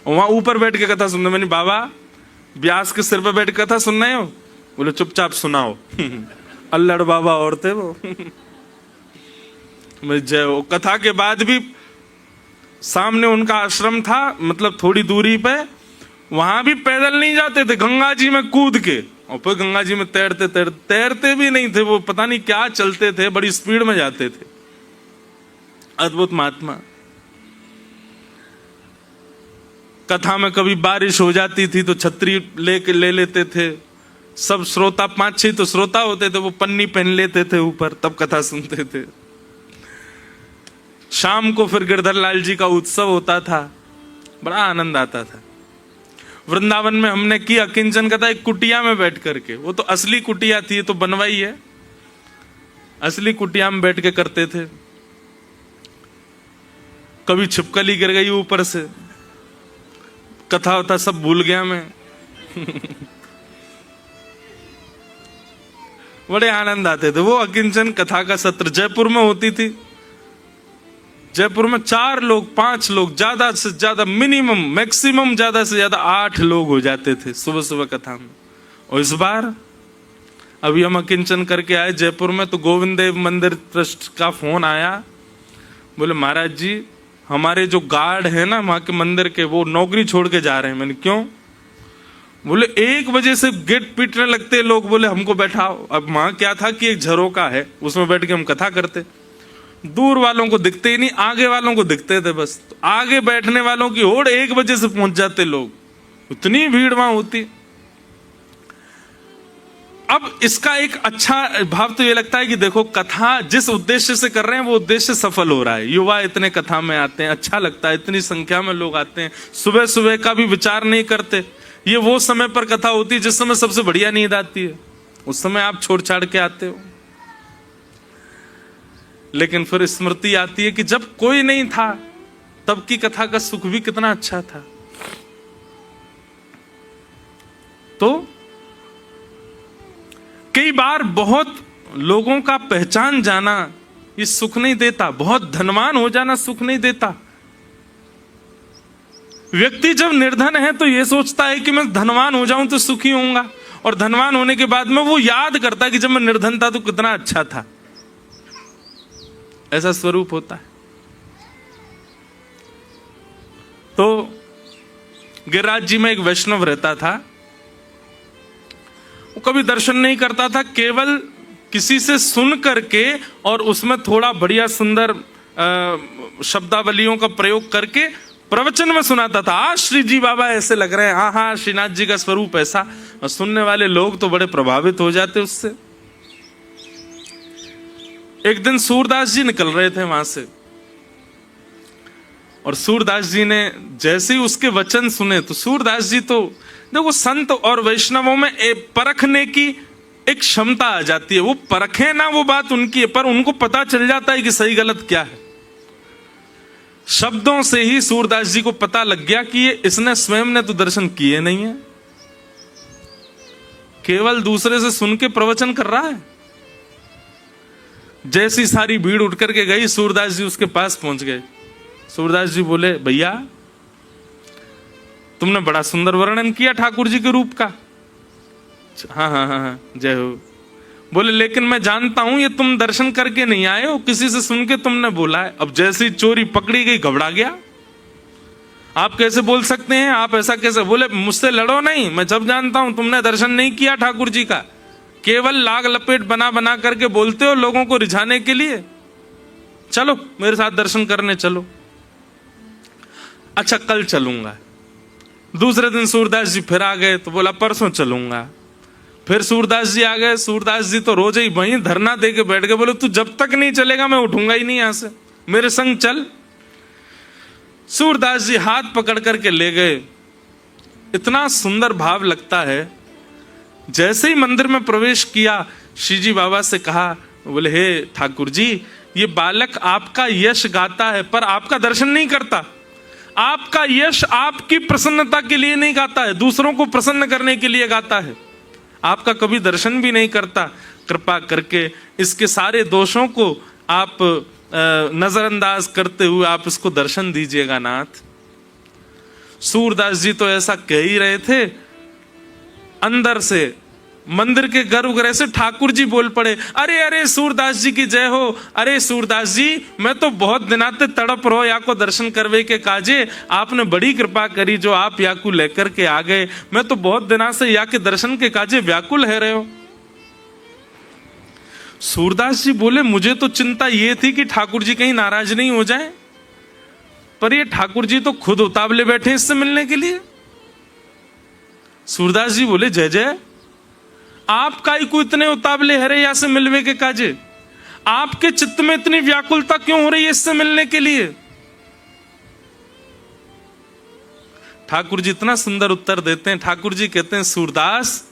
वहां ऊपर बैठ के कथा सुनने। मैंने बाबा व्यास के सिर पे बैठ के कथा सुनना है? बोले चुपचाप सुनाओ अल्लड़ बाबा और थे वो जय हो। कथा के बाद भी सामने उनका आश्रम था, मतलब थोड़ी दूरी पे, वहां भी पैदल नहीं जाते थे, गंगा जी में कूद के, और फिर गंगा जी में तैरते तैरते, तैरते भी नहीं थे वो, पता नहीं क्या चलते थे, बड़ी स्पीड में जाते थे। अद्भुत महात्मा। कथा में कभी बारिश हो जाती थी तो छतरी ले लेते थे, सब श्रोता 5-6 तो श्रोता होते थे, वो पन्नी पहन लेते थे ऊपर, तब कथा सुनते थे। शाम को फिर गिरधर लाल जी का उत्सव होता था, बड़ा आनंद आता था। वृंदावन में हमने की अकिंचन कथा एक कुटिया में बैठ करके, वो तो असली कुटिया थी, तो बनवाई है, असली कुटिया में बैठ के करते थे। कभी छिपकली गिर गई ऊपर से, कथा होता सब भूल गया मैं बड़े आनंद आते थे। वो अकिंचन कथा का सत्र जयपुर में होती थी, जयपुर में 4 लोग 5 लोग, ज्यादा से ज्यादा मिनिमम मैक्सिमम ज्यादा से ज्यादा 8 लोग हो जाते थे सुबह सुबह कथा में। और इस बार अभी हम अकिंचन करके आए जयपुर में, तो गोविंद देव मंदिर ट्रस्ट का फोन आया, बोले महाराज जी हमारे जो गार्ड है ना वहां के मंदिर के, वो नौकरी छोड़ के जा रहे हैं। मैंने क्यों? बोले 1 बजे से गेट पीटने लगते लोग, बोले हमको बैठाओ। अब वहां क्या था कि एक झरोका है, उसमें बैठ के हम कथा करते, दूर वालों को दिखते ही नहीं, आगे वालों को दिखते थे बस। तो आगे बैठने वालों की होड़ 1 बजे से पहुंच जाते लोग, इतनी भीड़ वहां होती। अब इसका एक अच्छा भाव तो ये लगता है कि देखो कथा जिस उद्देश्य से कर रहे हैं वो उद्देश्य सफल हो रहा है। युवा इतने कथा में आते हैं, अच्छा लगता है, इतनी संख्या में लोग आते हैं, सुबह सुबह का भी विचार नहीं करते। ये वो समय पर कथा होती है जिस समय सबसे बढ़िया नींद आती है, उस समय आप छोड़ छाड़ के आते हो। लेकिन फिर स्मृति आती है कि जब कोई नहीं था तब की कथा का सुख भी कितना अच्छा था। तो कई बार बहुत लोगों का पहचान जाना ये सुख नहीं देता, बहुत धनवान हो जाना सुख नहीं देता। व्यक्ति जब निर्धन है तो ये सोचता है कि मैं धनवान हो जाऊं तो सुखी होऊंगा, और धनवान होने के बाद में वो याद करता है कि जब मैं निर्धन था तो कितना अच्छा था। ऐसा स्वरूप होता है। तो गिरिराज जी में एक वैष्णव रहता था, वो कभी दर्शन नहीं करता था, केवल किसी से सुन करके और उसमें थोड़ा बढ़िया सुंदर शब्दावलियों का प्रयोग करके प्रवचन में सुनाता था। आज श्री जी बाबा ऐसे लग रहे हैं, हाँ हाँ श्रीनाथ जी का स्वरूप ऐसा, और सुनने वाले लोग तो बड़े प्रभावित हो जाते उससे। एक दिन सूरदास जी निकल रहे थे वहां से, और सूरदास जी ने जैसे ही उसके वचन सुने तो सूरदास जी तो देखो संत और वैष्णवों में परखने की एक क्षमता आ जाती है। वो परखे ना, वो बात उनकी है, पर उनको पता चल जाता है कि सही गलत क्या है। शब्दों से ही सूरदास जी को पता लग गया कि ये इसने स्वयं ने तो दर्शन किए नहीं है, केवल दूसरे से सुन के प्रवचन कर रहा है। जैसी सारी भीड़ उठ करके गई, सूरदास जी उसके पास पहुंच गए। सूरदास जी बोले भैया तुमने बड़ा सुंदर वर्णन किया ठाकुर जी के रूप का। हाँ हाँ हाँ हाँ जय हो। बोले लेकिन मैं जानता हूं ये तुम दर्शन करके नहीं आए हो, किसी से सुन के तुमने बोला है। अब जैसी चोरी पकड़ी गई घबरा गया, आप कैसे बोल सकते हैं, आप ऐसा कैसे? बोले मुझसे लड़ो नहीं, मैं जब जानता हूं तुमने दर्शन नहीं किया ठाकुर जी का, केवल लाग लपेट बना बना करके बोलते हो लोगों को रिझाने के लिए। चलो मेरे साथ दर्शन करने चलो। अच्छा कल चलूंगा। दूसरे दिन सूरदास जी फिर आ गए तो बोला परसों चलूंगा। फिर सूरदास जी आ गए। सूरदास जी तो रोज ही वहीं धरना दे के बैठ गए, बोले तू जब तक नहीं चलेगा मैं उठूंगा ही नहीं यहां से, मेरे संग चल। सूरदास जी हाथ पकड़ करके ले गए। इतना सुंदर भाव लगता है। जैसे ही मंदिर में प्रवेश किया, श्री जी बाबा से कहा, बोले हे ठाकुर जी ये बालक आपका यश गाता है पर आपका दर्शन नहीं करता। आपका यश आपकी प्रसन्नता के लिए नहीं गाता है, दूसरों को प्रसन्न करने के लिए गाता है, आपका कभी दर्शन भी नहीं करता। कृपा करके इसके सारे दोषों को आप नजरअंदाज करते हुए आप इसको दर्शन दीजिएगा नाथ। सूरदास जी तो ऐसा कह ही रहे थे, अंदर से मंदिर के गर्भगृह से ठाकुर जी बोल पड़े, अरे अरे सूरदास जी की जय हो। अरे सूरदास जी मैं तो बहुत दिनाते तड़प रहो या को दर्शन करवे के काजे, आपने बड़ी कृपा करी जो आप याकू लेकर के आ गए। मैं तो बहुत दिना से या के दर्शन के काजे व्याकुल है रहे हो। सूरदास जी बोले मुझे तो चिंता ये थी कि ठाकुर जी कहीं नाराज नहीं हो जाए, पर ये ठाकुर जी तो खुद उतावले बैठे इससे मिलने के लिए। सूरदास जी बोले जय जय, आप काई को इतने उतावले हरैया से मिलवे के काजे, आपके चित्त में इतनी व्याकुलता क्यों हो रही है इससे मिलने के लिए? ठाकुर जी इतना सुंदर उत्तर देते हैं। ठाकुर जी कहते हैं सूरदास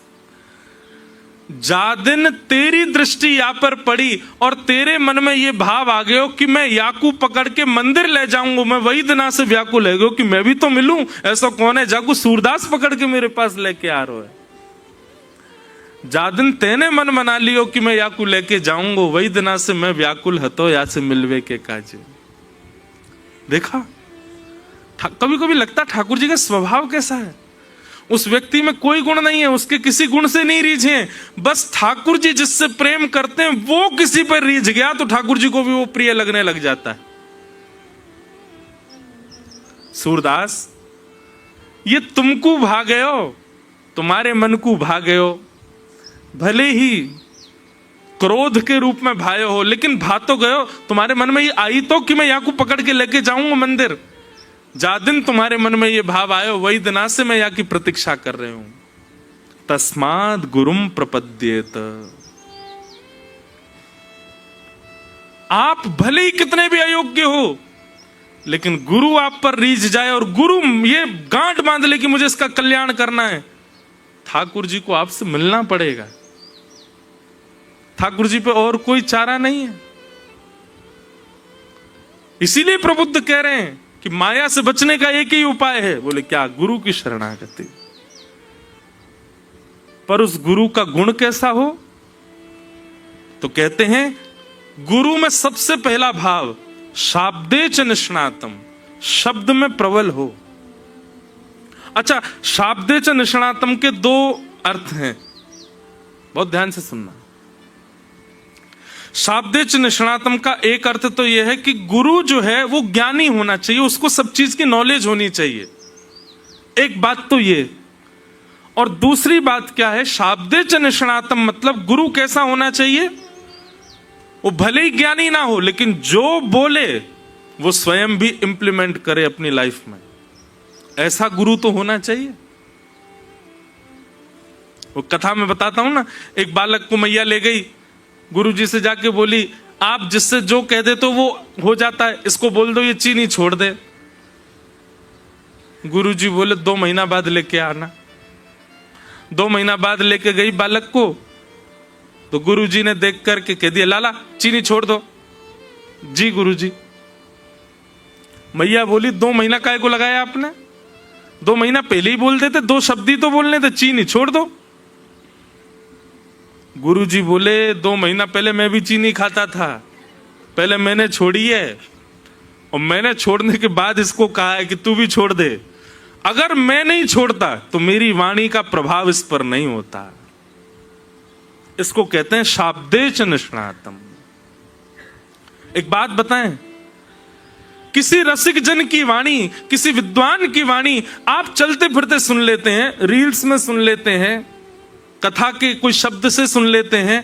जा दिन तेरी दृष्टि या पर पड़ी और तेरे मन में ये भाव आ गया कि मैं याकू पकड़ के मंदिर ले जाऊंगा, मैं वही दिना से व्याकुल है कि मैं भी तो मिलूं। ऐसा कौन है जाकू सूरदास पकड़ के मेरे पास लेके आ रहा है। जा दिन तेने मन मना लियो कि मैं याकू लेके जाऊंगा, वही दिना से मैं व्याकुल हतो या से मिलवे के काजे। देखा, कभी कभी लगता ठाकुर जी का स्वभाव कैसा है, उस व्यक्ति में कोई गुण नहीं है, उसके किसी गुण से नहीं रीझे, बस ठाकुर जी जिससे प्रेम करते हैं वो किसी पर रीझ गया तो ठाकुर जी को भी वो प्रिय लगने लग जाता है। सूरदास, ये तुमको भागयो, तुम्हारे मन को भागयो, भले ही क्रोध के रूप में भायो हो, लेकिन भा तो गयो, तुम्हारे मन में ये आई तो कि मैं यहाँ को पकड़ के लेके जाऊंगा मंदिर। जा दिन तुम्हारे मन में ये भाव आयो, वही दिना से मैं यहाँ की प्रतीक्षा कर रहे हूं। तस्माद गुरुम प्रपद्येत। आप भले ही कितने भी अयोग्य हो, लेकिन गुरु आप पर रीझ जाए और गुरु ये गांठ बांध ले कि मुझे इसका कल्याण करना है, ठाकुर जी को आपसे मिलना पड़ेगा। ठाकुर जी पे और कोई चारा नहीं है। इसीलिए प्रबुद्ध कह रहे हैं कि माया से बचने का एक ही उपाय है, बोले क्या? गुरु की शरणागति। पर उस गुरु का गुण कैसा हो? तो कहते हैं गुरु में सबसे पहला भाव शाब्दे च निष्णातम, शब्द में प्रबल हो। अच्छा, शाब्दे च निष्णातम के दो अर्थ हैं, बहुत ध्यान से सुनना। शाब्दे च निष्णातम का एक अर्थ तो यह है कि गुरु जो है वो ज्ञानी होना चाहिए, उसको सब चीज की नॉलेज होनी चाहिए, एक बात तो ये। और दूसरी बात क्या है? शाब्दे च निष्णातम मतलब गुरु कैसा होना चाहिए? वो भले ही ज्ञानी ना हो, लेकिन जो बोले वो स्वयं भी इंप्लीमेंट करे अपनी लाइफ में, ऐसा गुरु तो होना चाहिए। वो कथा में बताता हूं ना, एक बालक को मैया ले गई, गुरुजी से जाके बोली आप जिससे जो कह दे तो वो हो जाता है, इसको बोल दो ये चीनी छोड़ दे। गुरुजी बोले 2 महीना बाद लेके आना। 2 महीना बाद लेके गई बालक को, तो गुरुजी ने देख करके कह दिया लाला चीनी छोड़ दो। जी गुरुजी। मैया बोली 2 महीना काहे को लगाया आपने? 2 महीना पहले ही बोल देते, 2 शब्द ही तो बोलने थे, चीनी छोड़ दो। गुरुजी बोले 2 महीना पहले मैं भी चीनी खाता था, पहले मैंने छोड़ी है और मैंने छोड़ने के बाद इसको कहा है कि तू भी छोड़ दे। अगर मैं नहीं छोड़ता तो मेरी वाणी का प्रभाव इस पर नहीं होता। इसको कहते हैं शाब्दे च निष्णातम। एक बात बताएं, किसी रसिक जन की वाणी, किसी विद्वान की वाणी आप चलते फिरते सुन लेते हैं, रील्स में सुन लेते हैं, कथा के कोई शब्द से सुन लेते हैं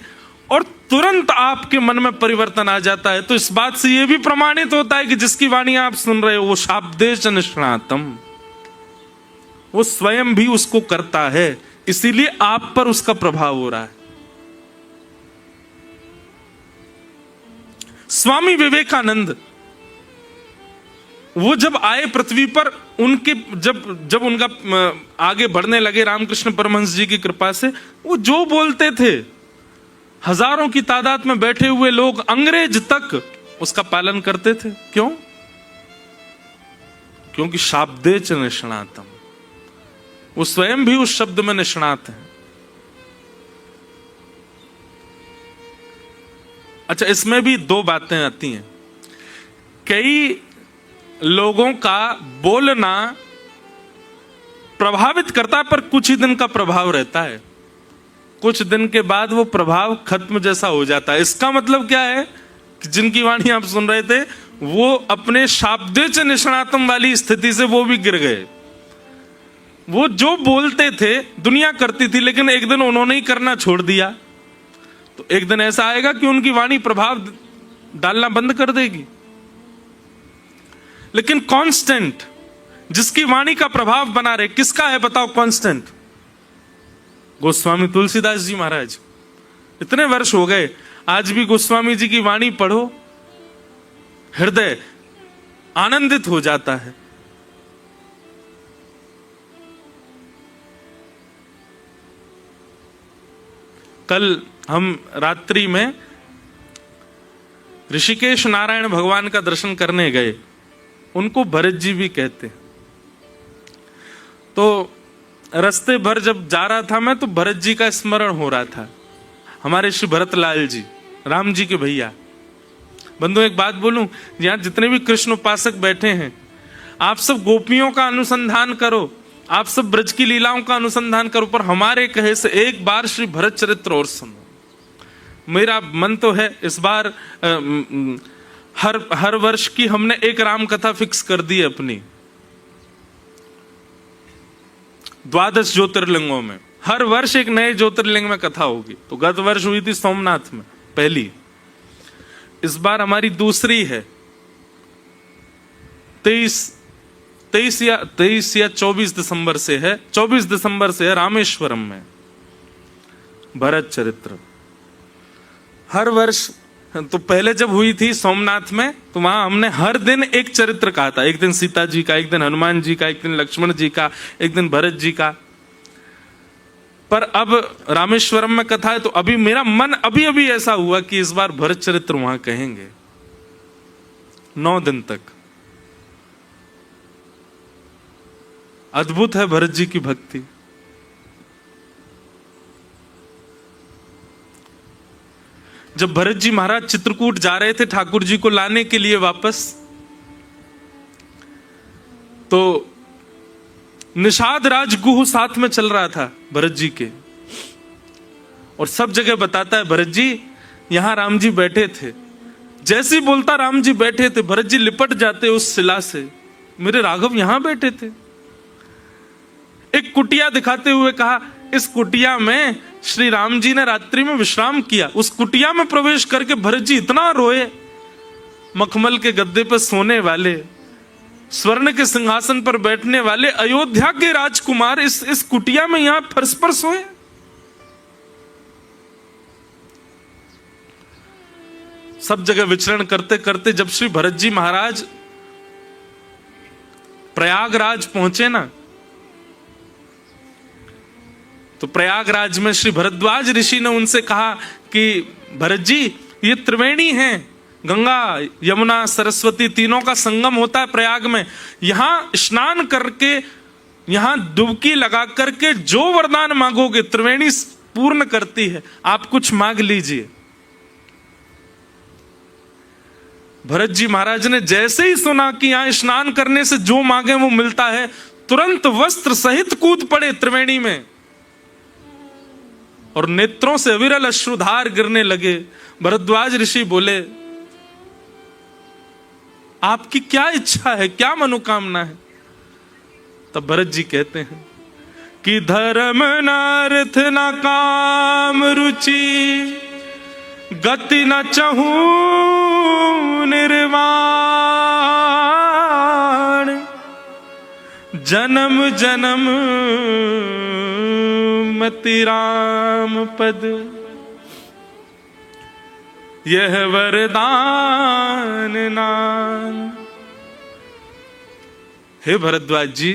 और तुरंत आपके मन में परिवर्तन आ जाता है, तो इस बात से यह भी प्रमाणित होता है कि जिसकी वाणी आप सुन रहे हो वो शाब्दे च निष्णातम, वो स्वयं भी उसको करता है, इसीलिए आप पर उसका प्रभाव हो रहा है। स्वामी विवेकानंद वो जब आए पृथ्वी पर, उनके जब उनका आगे बढ़ने लगे रामकृष्ण परमहंस जी की कृपा से, वो जो बोलते थे हजारों की तादाद में बैठे हुए लोग अंग्रेज तक उसका पालन करते थे। क्यों? क्योंकि शाब्दे च निष्णातम, वो स्वयं भी उस शब्द में निष्णात हैं। अच्छा, इसमें भी 2 बातें आती हैं। कई लोगों का बोलना प्रभावित करता है, पर कुछ ही दिन का प्रभाव रहता है, कुछ दिन के बाद वो प्रभाव खत्म जैसा हो जाता है। इसका मतलब क्या है कि जिनकी वाणी आप सुन रहे थे वो अपने शाब्दे च निष्णातम वाली स्थिति से वो भी गिर गए। वो जो बोलते थे दुनिया करती थी, लेकिन एक दिन उन्होंने ही करना छोड़ दिया, तो एक दिन ऐसा आएगा कि उनकी वाणी प्रभाव डालना बंद कर देगी। लेकिन कांस्टेंट, जिसकी वाणी का प्रभाव बना रहे, किसका है बताओ कांस्टेंट? गोस्वामी तुलसीदास जी महाराज। इतने वर्ष हो गए, आज भी गोस्वामी जी की वाणी पढ़ो, हृदय आनंदित हो जाता है। कल हम रात्रि में ऋषिकेश नारायण भगवान का दर्शन करने गए, उनको भरत जी भी कहते। तो रास्ते भर जब जा रहा था मैं, तो भरत जी का स्मरण हो रहा था। हमारे श्री भरत लाल जी, राम जी के भैया बंधु एक बात बोलूं, यहाँ जितने भी कृष्ण उपासक बैठे हैं, आप सब गोपियों का अनुसंधान करो, आप सब ब्रज की लीलाओं का अनुसंधान करो, पर हमारे कहे से एक बार श्री भरत चरित्र और सुनो। मेरा मन तो है इस बार हर वर्ष की हमने एक राम कथा फिक्स कर दी है अपनी 12 ज्योतिर्लिंगों में। हर वर्ष एक नए ज्योतिर्लिंग में कथा होगी। तो गत वर्ष हुई थी सोमनाथ में पहली, इस बार हमारी दूसरी है 23 या 24 दिसंबर से है, 24 दिसंबर से है रामेश्वरम में भरत चरित्र। हर वर्ष तो पहले जब हुई थी सोमनाथ में तो वहां हमने हर दिन एक चरित्र कहा था, एक दिन सीता जी का, एक दिन हनुमान जी का, एक दिन लक्ष्मण जी का, एक दिन भरत जी का। पर अब रामेश्वरम में कथा है तो अभी मेरा मन अभी ऐसा हुआ कि इस बार भरत चरित्र वहां कहेंगे 9 दिन तक। अद्भुत है भरत जी की भक्ति। जब भरत जी महाराज चित्रकूट जा रहे थे ठाकुर जी को लाने के लिए वापस, तो निषाद राज गुह साथ में चल रहा था भरत जी के, और सब जगह बताता है भरत जी यहां राम जी बैठे थे। जैसे ही बोलता राम जी बैठे थे, भरत जी लिपट जाते उस शिला से, मेरे राघव यहां बैठे थे। एक कुटिया दिखाते हुए कहा इस कुटिया में श्री राम जी ने रात्रि में विश्राम किया। उस कुटिया में प्रवेश करके भरत जी इतना रोए। मखमल के गद्दे पर सोने वाले, स्वर्ण के सिंहासन पर बैठने वाले अयोध्या के राजकुमार इस कुटिया में यहां फर्श पर सोए। सब जगह विचरण करते करते जब श्री भरत जी महाराज प्रयागराज पहुंचे ना, तो प्रयागराज में श्री भरद्वाज ऋषि ने उनसे कहा कि भरत जी ये त्रिवेणी हैं, गंगा यमुना सरस्वती तीनों का संगम होता है प्रयाग में। यहां स्नान करके, यहां डुबकी लगा करके जो वरदान मांगोगे त्रिवेणी पूर्ण करती है, आप कुछ मांग लीजिए। भरत जी महाराज ने जैसे ही सुना कि यहां स्नान करने से जो मांगे वो मिलता है, तुरंत वस्त्र सहित कूद पड़े त्रिवेणी में और नेत्रों से अविरल अश्रुधार गिरने लगे। भरद्वाज ऋषि बोले आपकी क्या इच्छा है, क्या मनोकामना है? तब भरत जी कहते हैं कि धर्म नार्थ न काम रुचि, गति न चहूं निर्वाण, जन्म जन्म मति राम पद, यह वरदान नाम। हे भरद्वाज जी,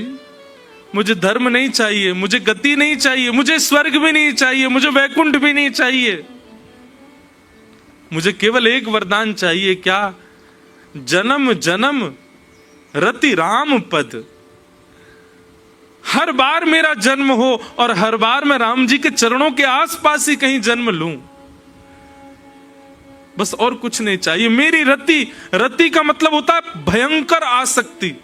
मुझे धर्म नहीं चाहिए, मुझे गति नहीं चाहिए, मुझे स्वर्ग भी नहीं चाहिए, मुझे वैकुंठ भी नहीं चाहिए। मुझे केवल एक वरदान चाहिए। क्या? जन्म जन्म रति राम पद। हर बार मेरा जन्म हो और हर बार मैं राम जी के चरणों के आसपास ही कहीं जन्म लूं, बस और कुछ नहीं चाहिए। मेरी रति, रति का मतलब होता है भयंकर आसक्ति।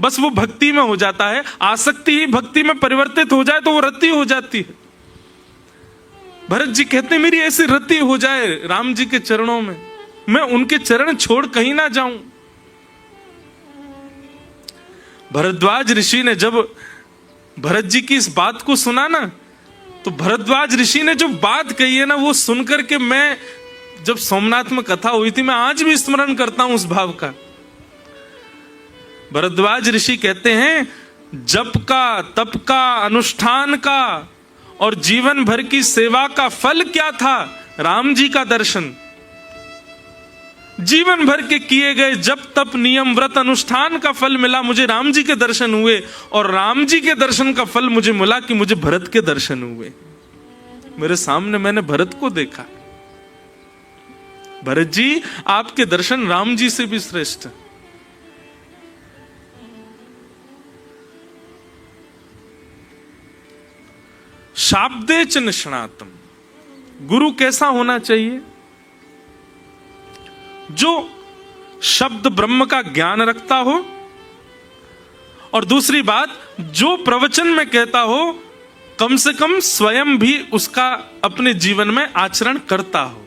बस वो भक्ति में हो जाता है, आसक्ति ही भक्ति में परिवर्तित हो जाए तो वो रति हो जाती है। भरत जी कहते हैं मेरी ऐसी रति हो जाए राम जी के चरणों में, मैं उनके चरण छोड़ कहीं ना जाऊं। भरद्वाज ऋषि ने जब भरत जी की इस बात को सुना ना, तो भरद्वाज ऋषि ने जो बात कही है ना, वो सुनकर के मैं, जब सोमनाथ में कथा हुई थी, मैं आज भी स्मरण करता हूं उस भाव का। भरद्वाज ऋषि कहते हैं जप का, तप का, अनुष्ठान का और जीवन भर की सेवा का फल क्या था? राम जी का दर्शन। जीवन भर के किए गए जप तप नियम व्रत अनुष्ठान का फल मिला, मुझे राम जी के दर्शन हुए, और राम जी के दर्शन का फल मुझे मिला कि मुझे भरत के दर्शन हुए। मेरे सामने मैंने भरत को देखा। भरत जी, आपके दर्शन राम जी से भी श्रेष्ठ। शाब्दे च निष्णातम। गुरु कैसा होना चाहिए? जो शब्द ब्रह्म का ज्ञान रखता हो, और दूसरी बात जो प्रवचन में कहता हो कम से कम स्वयं भी उसका अपने जीवन में आचरण करता हो।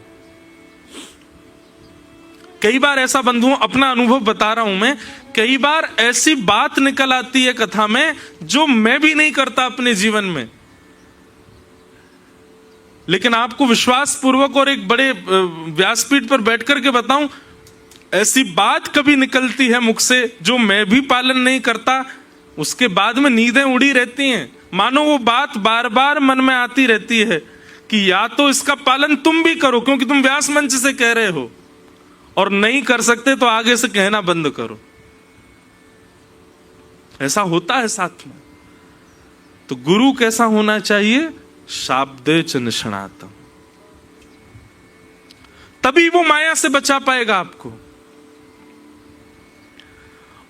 कई बार ऐसा बंधुओं, अपना अनुभव बता रहा हूं मैं, कई बार ऐसी बात निकल आती है कथा में जो मैं भी नहीं करता अपने जीवन में, लेकिन आपको विश्वास पूर्वक और एक बड़े व्यासपीठ पर बैठ करके बताऊं, ऐसी बात कभी निकलती है मुख से जो मैं भी पालन नहीं करता, उसके बाद में नींदें उड़ी रहती हैं। मानो वो बात बार बार मन में आती रहती है कि या तो इसका पालन तुम भी करो क्योंकि तुम व्यास मंच से कह रहे हो, और नहीं कर सकते तो आगे से कहना बंद करो। ऐसा होता है साथ में। तो गुरु कैसा होना चाहिए? शाब्देच निष्णातम। तभी वो माया से बचा पाएगा आपको।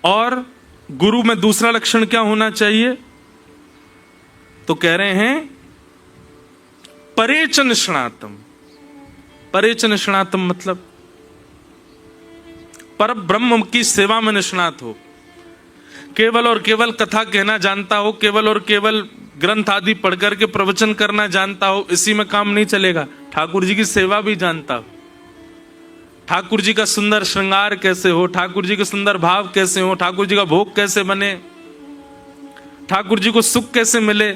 और गुरु में दूसरा लक्षण क्या होना चाहिए? तो कह रहे हैं परेच निष्णातम। परेच निष्णातम मतलब पर ब्रह्म की सेवा में निष्णात हो, केवल और केवल कथा कहना जानता हो, केवल और केवल ग्रंथ आदि पढ़ करके प्रवचन करना जानता हो, इसी में काम नहीं चलेगा। ठाकुर जी की सेवा भी जानता हो, ठाकुर जी का सुंदर श्रृंगार कैसे हो, ठाकुर जी के सुंदर भाव कैसे हो, ठाकुर जी का भोग कैसे बने, ठाकुर जी को सुख कैसे मिले,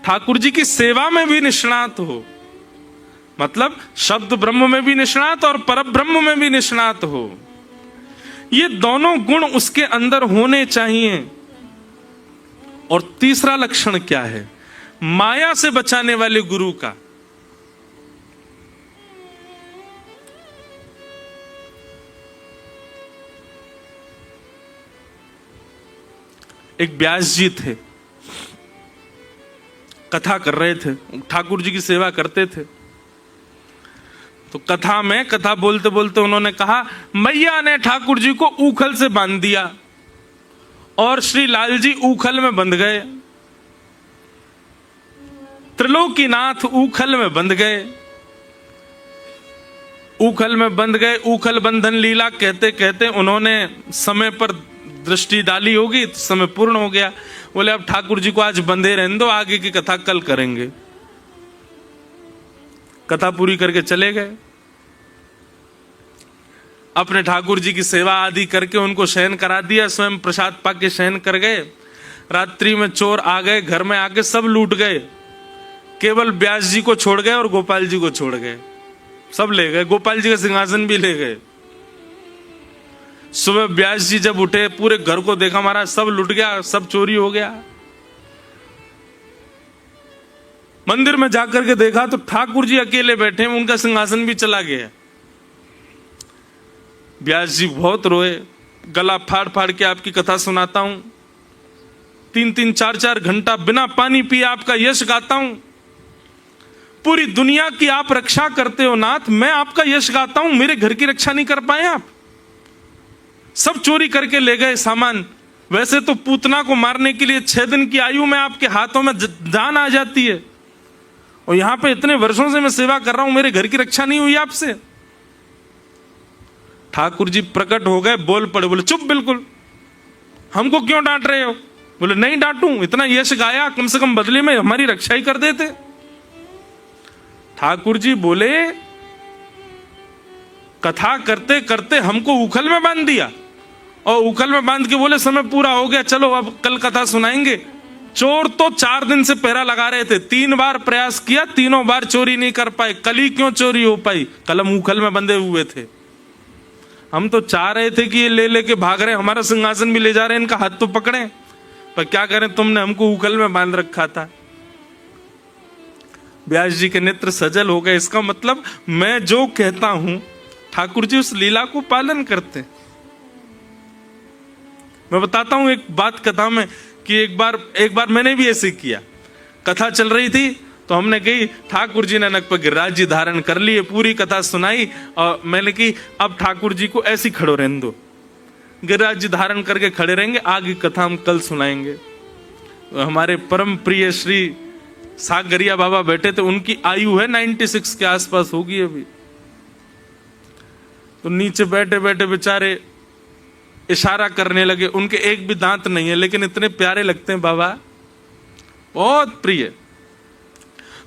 ठाकुर जी की सेवा में भी निष्णात हो। मतलब शब्द ब्रह्म में भी निष्णात और परब्रह्म में भी निष्णात हो। ये दोनों गुण उसके अंदर होने चाहिए। और तीसरा लक्षण क्या है? माया से बचाने वाले गुरु का। एक व्यास जी थे, कथा कर रहे थे, ठाकुर जी की सेवा करते थे। तो कथा में कथा बोलते बोलते उन्होंने कहा, मैया ने ठाकुर जी को ऊखल से बांध दिया और श्री लाल जी ऊखल में बंध गए, त्रिलोकीनाथ ऊखल में बंध गए। ऊखल में बंध गए, ऊखल बंधन लीला कहते कहते उन्होंने समय पर दृष्टि डाली होगी, समय पूर्ण हो गया। बोले अब ठाकुर जी को आज बंधे रहने दो, आगे की कथा कल करेंगे। कथा पूरी करके चले गए। अपने ठाकुर जी की सेवा आदि करके उनको शयन करा दिया, स्वयं प्रसाद पाके शयन कर गए। रात्रि में चोर आ गए, घर में आके सब लूट गए, केवल व्यास जी को छोड़ गए और गोपाल जी को छोड़ गए। सब ले गए, गोपाल जी का सिंहासन भी ले गए। सुबह व्यास जी जब उठे, पूरे घर को देखा, महाराज सब लुट गया, सब चोरी हो गया। मंदिर में जाकर के देखा तो ठाकुर जी अकेले बैठे हैं, उनका सिंहासन भी चला गया। व्यास जी बहुत रोए, गला फाड़ फाड़ के आपकी कथा सुनाता हूं, 3-3, 4-4 घंटा बिना पानी पिए आपका यश गाता हूं। पूरी दुनिया की आप रक्षा करते हो नाथ, मैं आपका यश गाता हूं, मेरे घर की रक्षा नहीं कर पाए आप। सब चोरी करके ले गए सामान। वैसे तो पूतना को मारने के लिए 6 दिन की आयु में आपके हाथों में जान आ जाती है, और यहां पे इतने वर्षों से मैं सेवा कर रहा हूं, मेरे घर की रक्षा नहीं हुई आपसे। ठाकुर जी प्रकट हो गए, बोल पड़े, बोले चुप बिल्कुल, हमको क्यों डांट रहे हो? बोले नहीं डांटूं, इतना यश गाया, कम से कम बदले में हमारी रक्षा ही कर देते। ठाकुर जी बोले कथा करते करते हमको उखल में बांध दिया, और उखल में बांध के बोले समय पूरा हो गया, चलो अब कल कथा सुनाएंगे। चोर तो 4 दिन से पहरा लगा रहे थे, 3 बार प्रयास किया, तीनों बार चोरी नहीं कर पाए। कल ही क्यों चोरी हो पाई? कल हम उखल में बंधे हुए थे। हम तो चाह रहे थे कि ये ले लेके भाग रहे, हमारा सिंहासन भी ले जा रहे हैं, इनका हाथ तो पकड़े, पर क्या करें, तुमने हमको उखल में बांध रखा था। व्यास जी के नेत्र सजल हो गए। इसका मतलब मैं जो कहता हूं ठाकुर जी उस लीला को पालन करते। मैं बताता हूं एक बात कथा में कि एक बार मैंने भी ऐसे किया। कथा चल रही थी तो हमने कही ठाकुर जी ने नक पर गिरिराज जी धारण कर लिए, पूरी कथा सुनाई, और मैंने कही अब ठाकुर जी को ऐसी खड़ो रहने दो, गिरिराज जी धारण करके खड़े रहेंगे, आगे कथा हम कल सुनाएंगे। हमारे परम प्रिय श्री सागरिया बाबा बैठे थे, उनकी आयु है 96 के आसपास होगी अभी। तो नीचे बैठे बैठे बेचारे इशारा करने लगे। उनके एक भी दांत नहीं है, लेकिन इतने प्यारे लगते हैं बाबा, बहुत प्रिय।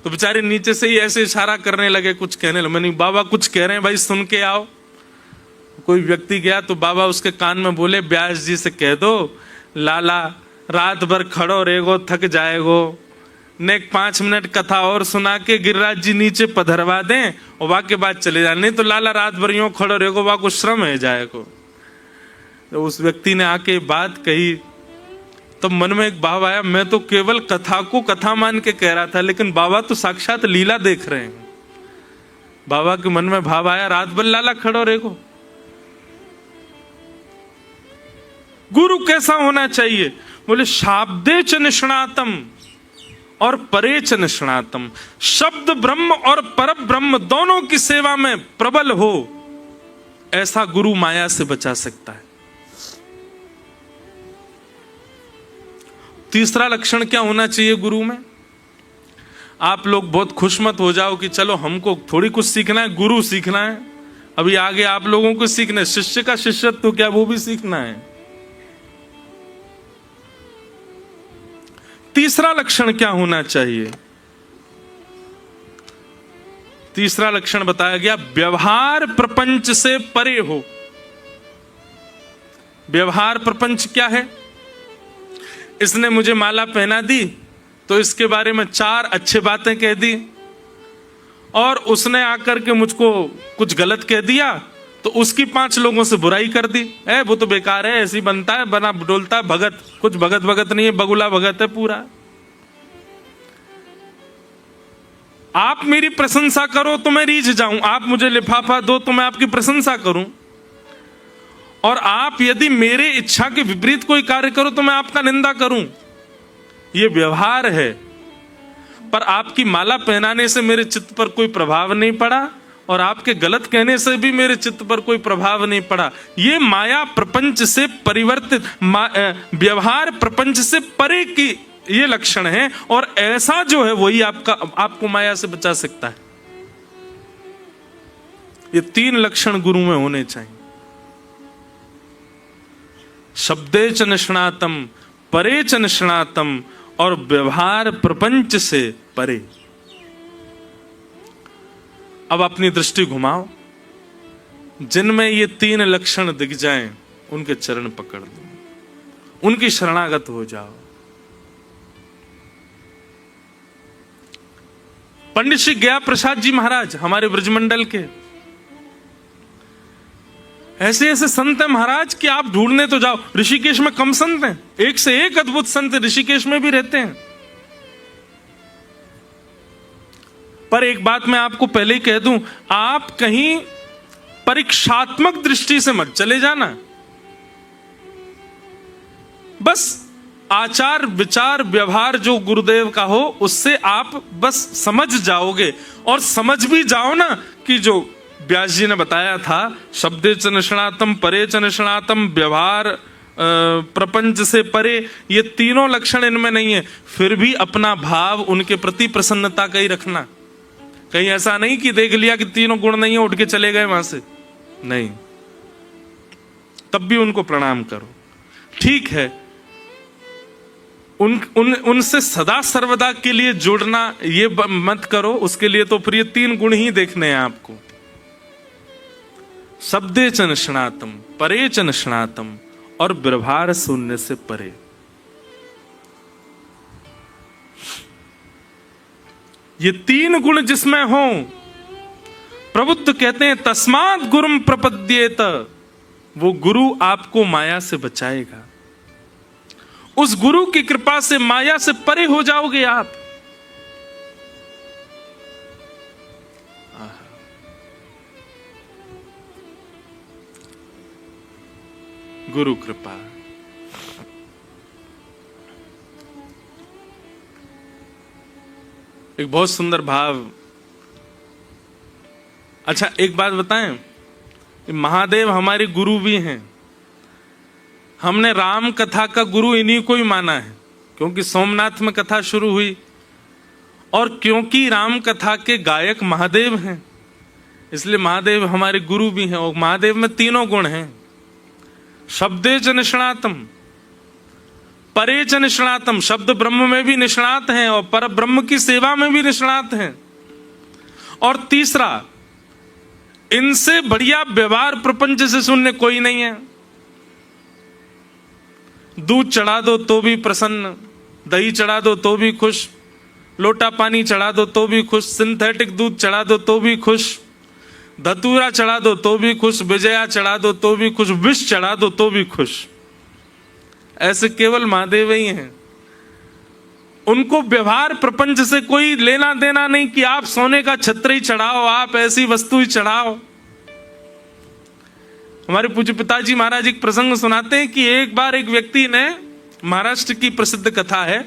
तो बेचारे नीचे से ही ऐसे इशारा करने लगे, कुछ कहने लगे। मैंने बाबा कुछ कह रहे हैं भाई, सुन के आओ। कोई व्यक्ति गया तो बाबा उसके कान में बोले, व्यास जी से कह दो लाला रात भर खड़ो रहेगो, थक जाएगो, ने 5 मिनट कथा और सुना के गिरिराज जी नीचे पधरवा दें और वहां के बाद चले जाए, नहीं तो लाला रात भर यूं खड़ो रहेगो, वहां को श्रम है जाएगो। तो उस व्यक्ति ने आके बात कही, तो मन में एक भाव आया, मैं तो केवल कथा को कथा मान के कह रहा था, लेकिन बाबा तो साक्षात लीला देख रहे हैं। बाबा के मन में भाव आया, रात भर लाला खड़ो रहेगो। गुरु कैसा होना चाहिए? बोले शाब्दे च निष्णातम और परे च निष्णातम। शब्द ब्रह्म और पर ब्रह्म दोनों की सेवा में प्रबल हो, ऐसा गुरु माया से बचा सकता है। तीसरा लक्षण क्या होना चाहिए गुरु में? आप लोग बहुत खुश मत हो जाओ कि चलो हमको थोड़ी कुछ सीखना है, गुरु सीखना है। अभी आगे आप लोगों को सीखना है, शिष्य का शिष्यत्व तो क्या वो भी सीखना है। तीसरा लक्षण क्या होना चाहिए? तीसरा लक्षण बताया गया, व्यवहार प्रपंच से परे हो। व्यवहार प्रपंच क्या है? इसने मुझे माला पहना दी तो इसके बारे में 4 अच्छी बातें कह दी, और उसने आकर के मुझको कुछ गलत कह दिया तो उसकी 5 लोगों से बुराई कर दी। वो तो बेकार है, ऐसी बनता है, बना डोलता है, भगत, कुछ भगत भगत नहीं है, बगुला भगत है पूरा। आप मेरी प्रशंसा करो तो मैं रीझ जाऊं, आप मुझे लिफाफा दो तो मैं आपकी प्रशंसा करूं, और आप यदि मेरे इच्छा के विपरीत कोई कार्य करो तो मैं आपका निंदा करूं। यह व्यवहार है। पर आपकी माला पहनाने से मेरे चित्त पर कोई प्रभाव नहीं पड़ा, और आपके गलत कहने से भी मेरे चित्त पर कोई प्रभाव नहीं पड़ा। ये माया प्रपंच से परिवर्तित, व्यवहार प्रपंच से परे की ये लक्षण है, और ऐसा जो है वही आपको माया से बचा सकता है। ये 3 लक्षण गुरु में होने चाहिए। शब्दे च निष्णातम, परे च निष्णातम, और व्यवहार प्रपंच से परे। अब अपनी दृष्टि घुमाओ, जिनमें ये 3 लक्षण दिख जाएं, उनके चरण पकड़ लो, उनकी शरणागत हो जाओ। पंडित श्री गया प्रसाद जी महाराज हमारे ब्रजमंडल के, ऐसे ऐसे संत हैं महाराज कि आप ढूंढने तो जाओ। ऋषिकेश में कम संत हैं, एक से एक अद्भुत संत ऋषिकेश में भी रहते हैं। पर एक बात मैं आपको पहले ही कह दूं, आप कहीं परीक्षात्मक दृष्टि से मत चले जाना। बस आचार विचार व्यवहार जो गुरुदेव का हो उससे आप बस समझ जाओगे, और समझ भी जाओ ना कि जो व्यास जी ने बताया था, शब्दे च निष्णातम, परे च निष्णातम, व्यवहार प्रपंच से परे, ये तीनों लक्षण इनमें नहीं है, फिर भी अपना भाव उनके प्रति प्रसन्नता का ही रखना। कहीं ऐसा नहीं कि देख लिया कि तीनों गुण नहीं है, उठ के चले गए वहां से, नहीं, तब भी उनको प्रणाम करो। ठीक है, उनसे सदा सर्वदा के लिए जुड़ना ये मत करो, उसके लिए तो फिर ये 3 गुण ही देखने हैं आपको। शब्दे च निष्णातम, परे च निष्णातम, और व्यवहार शून्य से परे। ये 3 गुण जिसमें हो, प्रबुद्ध कहते हैं तस्मात् गुरुम प्रपद्येत, वो गुरु आपको माया से बचाएगा। उस गुरु की कृपा से माया से परे हो जाओगे आप। गुरु कृपा। एक बहुत सुंदर भाव। अच्छा एक बात बताएं, महादेव हमारे गुरु भी हैं। हमने राम कथा का गुरु इन्हीं को ही माना है, क्योंकि सोमनाथ में कथा शुरू हुई, और क्योंकि राम कथा के गायक महादेव हैं, इसलिए महादेव हमारे गुरु भी हैं। और महादेव में तीनों गुण हैं, शब्दे च निष्णातम, परे च निष्णातम, शब्द ब्रह्म में भी निष्णात हैं और पर ब्रह्म की सेवा में भी निष्णात हैं। और तीसरा, इनसे बढ़िया व्यवहार प्रपंच से शून्य कोई नहीं है। दूध चढ़ा दो तो भी प्रसन्न, दही चढ़ा दो तो भी खुश, लोटा पानी चढ़ा दो तो भी खुश, सिंथेटिक दूध चढ़ा दो तो भी खुश, धतूरा चढ़ा दो तो भी खुश, विजया चढ़ा दो तो भी खुश, विष चढ़ा दो तो भी खुश। ऐसे केवल महादेव ही हैं। उनको व्यवहार प्रपंच से कोई लेना देना नहीं कि आप सोने का छत्र ही चढ़ाओ, आप ऐसी वस्तु ही चढ़ाओ। हमारे पूज्य पिताजी महाराज एक प्रसंग सुनाते हैं कि एक बार एक व्यक्ति ने, महाराष्ट्र की प्रसिद्ध कथा है,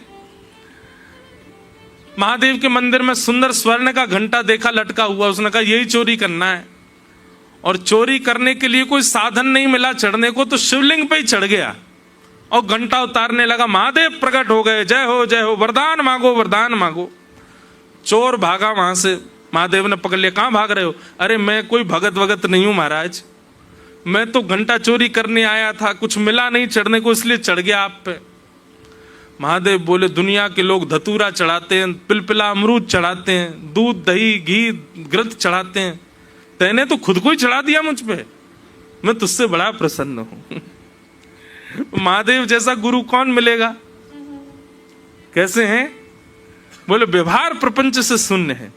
महादेव के मंदिर में सुंदर स्वर्ण का घंटा देखा लटका हुआ। उसने कहा यही चोरी करना है। और चोरी करने के लिए कोई साधन नहीं मिला चढ़ने को, तो शिवलिंग पे ही चढ़ गया और घंटा उतारने लगा। महादेव प्रकट हो गए, जय हो वरदान मांगो वरदान मांगो। चोर भागा वहां से, महादेव ने पकड़ लिया। कहां भाग रहे हो? अरे मैं कोई भगत वगत नहीं हूं महाराज, मैं तो घंटा चोरी करने आया था, कुछ मिला नहीं चढ़ने को इसलिए चढ़ गया आप पे। महादेव बोले दुनिया के लोग धतूरा चढ़ाते हैं, पिलपिला अमरूद चढ़ाते हैं, दूध दही घी घृत चढ़ाते हैं, तैने तो खुद को ही चढ़ा दिया मुझ पे, मैं तुझसे बड़ा प्रसन्न हूं। महादेव जैसा गुरु कौन मिलेगा? कैसे हैं? बोले व्यवहार प्रपंच से शून्य है,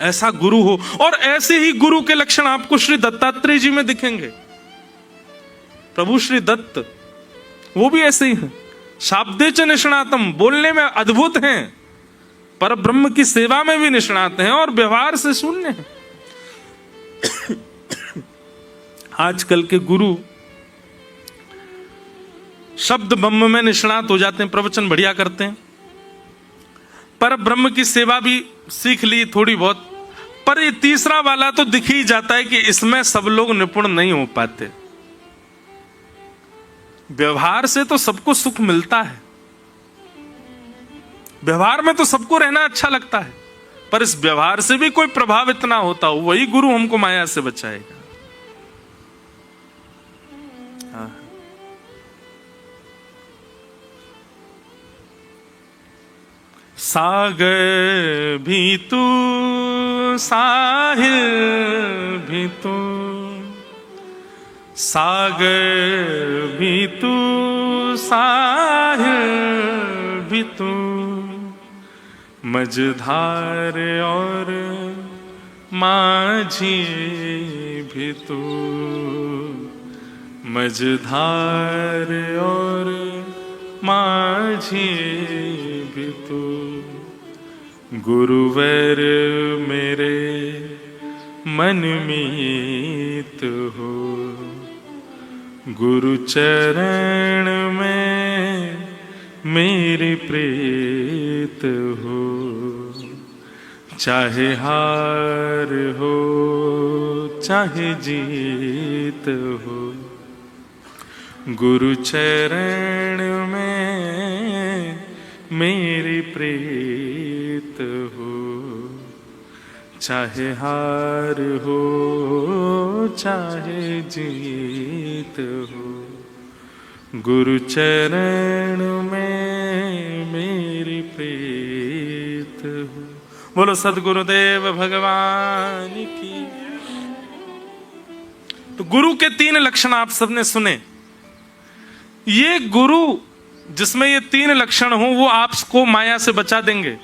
ऐसा गुरु हो। और ऐसे ही गुरु के लक्षण आपको श्री दत्तात्रेय जी में दिखेंगे। प्रभु श्री दत्त वो भी ऐसे ही हैं, शाब्दे च निष्णातम, बोलने में अद्भुत हैं, पर ब्रह्म की सेवा में भी निष्णात हैं और व्यवहार से शून्य हैं। आजकल के गुरु शब्द ब्रह्म में निष्णात हो जाते हैं, प्रवचन बढ़िया करते हैं, पर ब्रह्म की सेवा भी सीख ली थोड़ी बहुत, पर ये तीसरा वाला तो दिख ही जाता है कि इसमें सब लोग निपुण नहीं हो पाते। व्यवहार से तो सबको सुख मिलता है, व्यवहार में तो सबको रहना अच्छा लगता है, पर इस व्यवहार से भी कोई प्रभावित ना होता हो, वही गुरु हमको माया से बचाएगा। सागर भी तू साहिल भी तू, सागर भी तू साहिल भी तू, मझधार और माझी भी तू, मझधार और माझी भी तू, गुरुवर मेरे मन मीत हो, गुरु चरण में मेरी प्रीत हो, चाहे हार हो चाहे जीत हो, गुरु चरण में मेरी प्रीत हो, चाहे हार हो चाहे जीत हो, गुरु चरण में मेरी प्रीत हो। बोलो सद्गुरुदेव भगवान की। तो गुरु के 3 लक्षण आप सबने सुने। ये गुरु जिसमें ये 3 लक्षण हो वो आपको माया से बचा देंगे।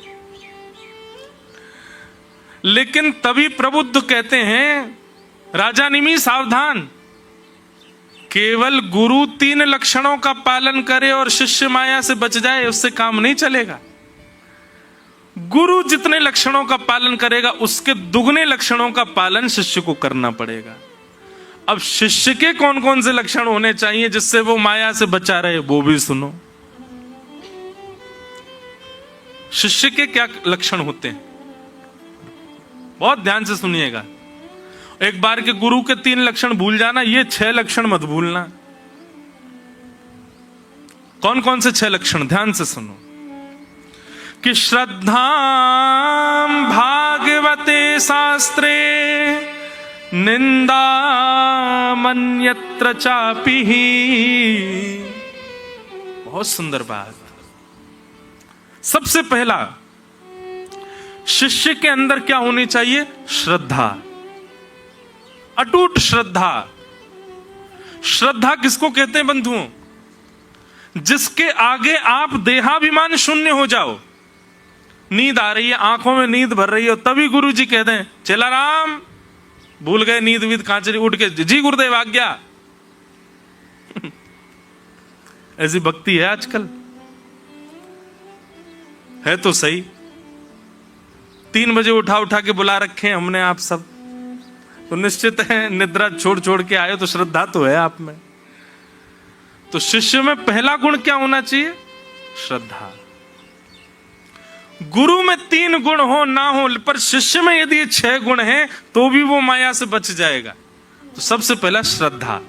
लेकिन तभी प्रबुद्ध कहते हैं राजा निमि सावधान, केवल गुरु 3 लक्षणों का पालन करे और शिष्य माया से बच जाए उससे काम नहीं चलेगा। गुरु जितने लक्षणों का पालन करेगा उसके दुगने लक्षणों का पालन शिष्य को करना पड़ेगा। अब शिष्य के कौन कौन से लक्षण होने चाहिए जिससे वो माया से बचा रहे, वो भी सुनो। शिष्य के क्या लक्षण होते हैं, बहुत ध्यान से सुनिएगा। एक बार के गुरु के 3 लक्षण भूल जाना, ये 6 लक्षण मत भूलना। कौन कौन से 6 लक्षण, ध्यान से सुनो। कि श्रद्धां भागवत भागवते शास्त्रे निंदा मन्यत्र चापि। बहुत सुंदर बात। सबसे पहला शिष्य के अंदर क्या होनी चाहिए? श्रद्धा, अटूट श्रद्धा। श्रद्धा किसको कहते हैं बंधुओं? जिसके आगे आप देहाभिमान शून्य हो जाओ। नींद आ रही है, आंखों में नींद भर रही है, तभी गुरु जी कहते हैं चला राम, भूल गए नींद वीद कांचरी, उठ के जी गुरुदेव आज्ञा। ऐसी भक्ति है आजकल? है तो सही। 3 बजे उठा के बुला रखे हैं हमने आप सब, तो निश्चित है निद्रा छोड़ छोड़ के आए, तो श्रद्धा तो है आप में। तो शिष्य में पहला गुण क्या होना चाहिए? श्रद्धा। गुरु में 3 गुण हो ना हो, पर शिष्य में यदि 6 गुण हैं तो भी वो माया से बच जाएगा। तो सबसे पहला श्रद्धा,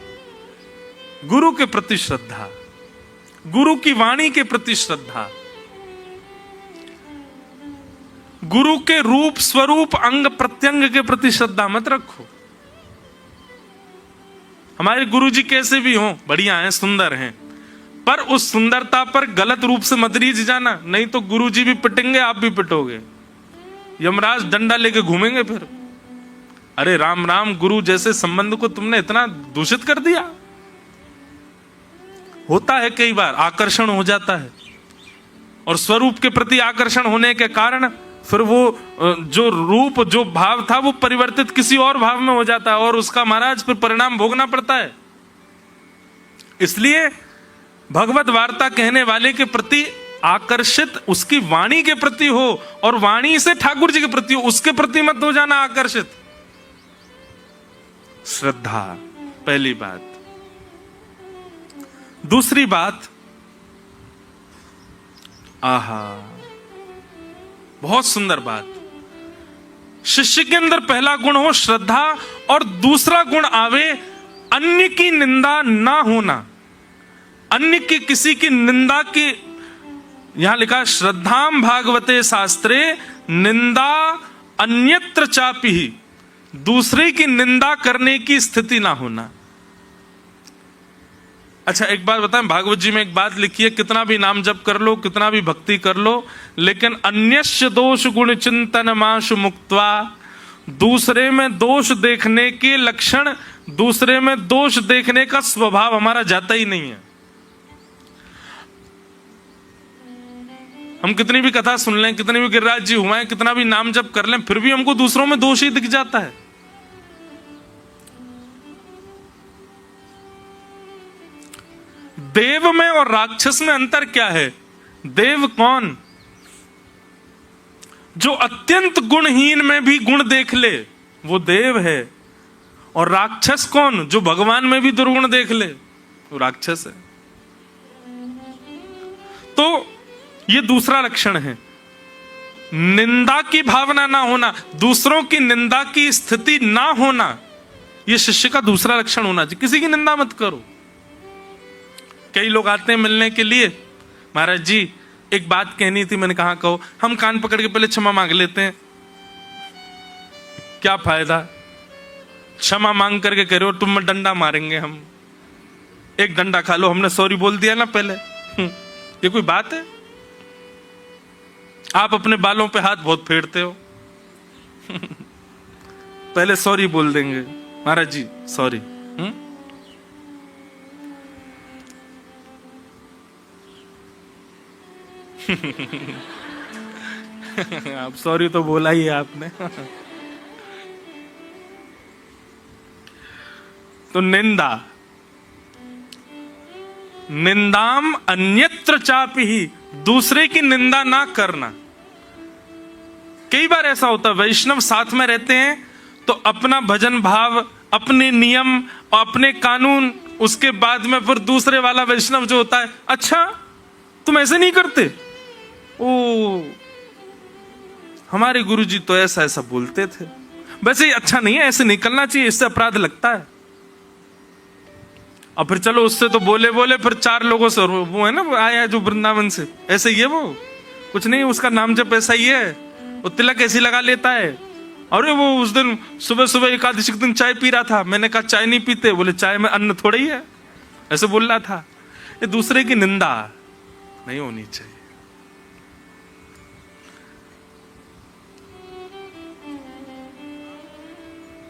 गुरु के प्रति श्रद्धा, गुरु की वाणी के प्रति श्रद्धा, गुरु के रूप स्वरूप अंग प्रत्यंग के प्रति श्रद्धा मत रखो। हमारे गुरु जी कैसे भी हों, बढ़िया हैं, सुंदर हैं, पर उस सुंदरता पर गलत रूप से मत रीझ जाना, नहीं तो गुरु जी भी पिटेंगे, आप भी पिटोगे, यमराज डंडा लेके घूमेंगे फिर। अरे राम राम, गुरु जैसे संबंध को तुमने इतना दूषित कर दिया। होता है कई बार, आकर्षण हो जाता है, और स्वरूप के प्रति आकर्षण होने के कारण फिर वो जो रूप जो भाव था वो परिवर्तित किसी और भाव में हो जाता है, और उसका महाराज फिर परिणाम भोगना पड़ता है। इसलिए भगवत वार्ता कहने वाले के प्रति आकर्षित उसकी वाणी के प्रति हो, और वाणी से ठाकुर जी के प्रति हो, उसके प्रति मत हो जाना आकर्षित। श्रद्धा पहली बात। दूसरी बात, आहा बहुत सुंदर बात, शिष्य के अंदर पहला गुण हो श्रद्धा, और दूसरा गुण आवे अन्य की निंदा ना होना। अन्य की किसी की निंदा की, यहां लिखा श्रद्धाम भागवते शास्त्रे निंदा अन्यत्र चापि, दूसरे की निंदा करने की स्थिति ना होना। अच्छा एक बात बताएं, भागवत जी में एक बात लिखी है, कितना भी नाम जप कर लो, कितना भी भक्ति कर लो, लेकिन अन्यस्य दोष गुण चिंतन माशु मुक्त्वा, दूसरे में दोष देखने के लक्षण, दूसरे में दोष देखने का स्वभाव हमारा जाता ही नहीं है। हम कितनी भी कथा सुन लें, कितनी भी गिरिराज जी हुए, कितना भी नाम जप कर लें, फिर भी हमको दूसरों में दोष ही दिख जाता है। देव में और राक्षस में अंतर क्या है? देव कौन? जो अत्यंत गुणहीन में भी गुण देख ले, वो देव है। और राक्षस कौन? जो भगवान में भी दुर्गुण देख ले, वो राक्षस है। तो ये दूसरा लक्षण है, निंदा की भावना ना होना, दूसरों की निंदा की स्थिति ना होना, ये शिष्य का दूसरा लक्षण होना चाहिए। किसी की निंदा मत करो। कई लोग आते हैं मिलने के लिए, महाराज जी एक बात कहनी थी, मैंने कहा कहो। हम कान पकड़ के पहले क्षमा मांग लेते हैं, क्या फायदा? क्षमा मांग करके कह रहे हो तुम डंडा मारेंगे हम, एक डंडा खा लो, हमने सॉरी बोल दिया ना पहले। ये कोई बात है? आप अपने बालों पे हाथ बहुत फेरते हो। पहले सॉरी बोल देंगे, महाराज जी सॉरी। आप सॉरी तो बोला ही है आपने। तो निंदा, निंदाम अन्यत्र चापि, दूसरे की निंदा ना करना। कई बार ऐसा होता है, वैष्णव साथ में रहते हैं तो अपना भजन भाव, अपने नियम, अपने कानून, उसके बाद में फिर दूसरे वाला वैष्णव जो होता है, अच्छा तुम ऐसे नहीं करते, ओ हमारे गुरुजी तो ऐसा ऐसा बोलते थे। वैसे ही अच्छा नहीं है, ऐसे निकलना चाहिए, इससे अपराध लगता है। और फिर चलो उससे तो बोले बोले, फिर 4 लोगों से, वो है ना वो आया जो वृंदावन से, ऐसे ही है वो, कुछ नहीं उसका नाम जब ऐसा ही है, वो तिलक ऐसी लगा लेता है, अरे वो उस दिन सुबह सुबह एकादशी के दिन चाय पी रहा था। मैंने कहा चाय नहीं पीते। बोले चाय में अन्न थोड़ा ही है, ऐसे बोल रहा था। ये दूसरे की निंदा नहीं होनी चाहिए।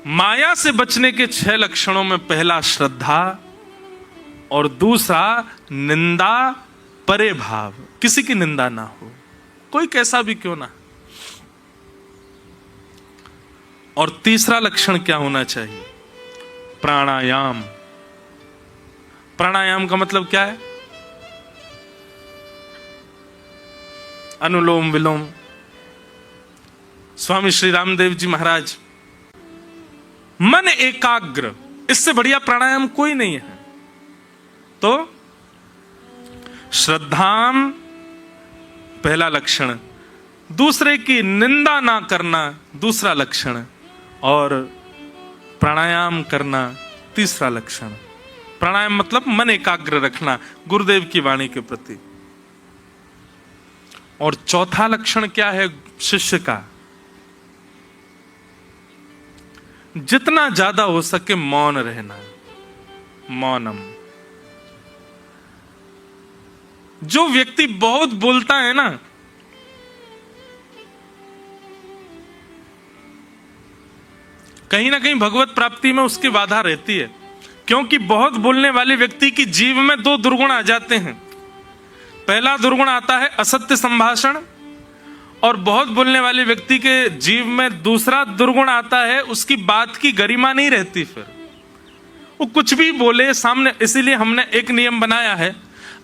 माया से बचने के 6 लक्षणों में पहला श्रद्धा और दूसरा निंदा परे भाव, किसी की निंदा ना हो, कोई कैसा भी क्यों ना। और तीसरा लक्षण क्या होना चाहिए? प्राणायाम। प्राणायाम का मतलब क्या है? अनुलोम विलोम। स्वामी श्री रामदेव जी महाराज, मन एकाग्र, इससे बढ़िया प्राणायाम कोई नहीं है। तो श्रद्धाम पहला लक्षण, दूसरे की निंदा ना करना दूसरा लक्षण, और प्राणायाम करना तीसरा लक्षण। प्राणायाम मतलब मन एकाग्र रखना गुरुदेव की वाणी के प्रति। और चौथा लक्षण क्या है शिष्य का? जितना ज्यादा हो सके मौन रहना, मौनम। जो व्यक्ति बहुत बोलता है ना, कहीं ना कहीं भगवत प्राप्ति में उसकी बाधा रहती है, क्योंकि बहुत बोलने वाले व्यक्ति की जीव में 2 दुर्गुण आ जाते हैं। पहला दुर्गुण आता है असत्य संभाषण, और बहुत बोलने वाले व्यक्ति के जीव में दूसरा दुर्गुण आता है उसकी बात की गरिमा नहीं रहती, फिर वो कुछ भी बोले सामने। इसीलिए हमने एक नियम बनाया है,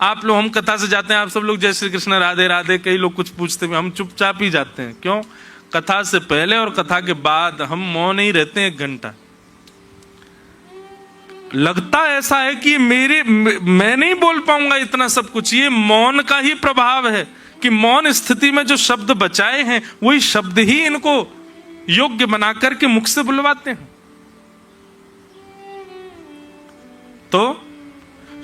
आप लोग, हम कथा से जाते हैं, आप सब लोग जय श्री कृष्ण राधे राधे, कई लोग कुछ पूछते हैं, हम चुपचाप ही जाते हैं। क्यों? कथा से पहले और कथा के बाद हम मौन ही रहते हैं 1 घंटा। लगता ऐसा है कि मैं नहीं बोल पाऊंगा इतना सब कुछ। ये मौन का ही प्रभाव है कि मौन स्थिति में जो शब्द बचाए हैं वही शब्द ही इनको योग्य बनाकर के मुख से बुलवाते हैं। तो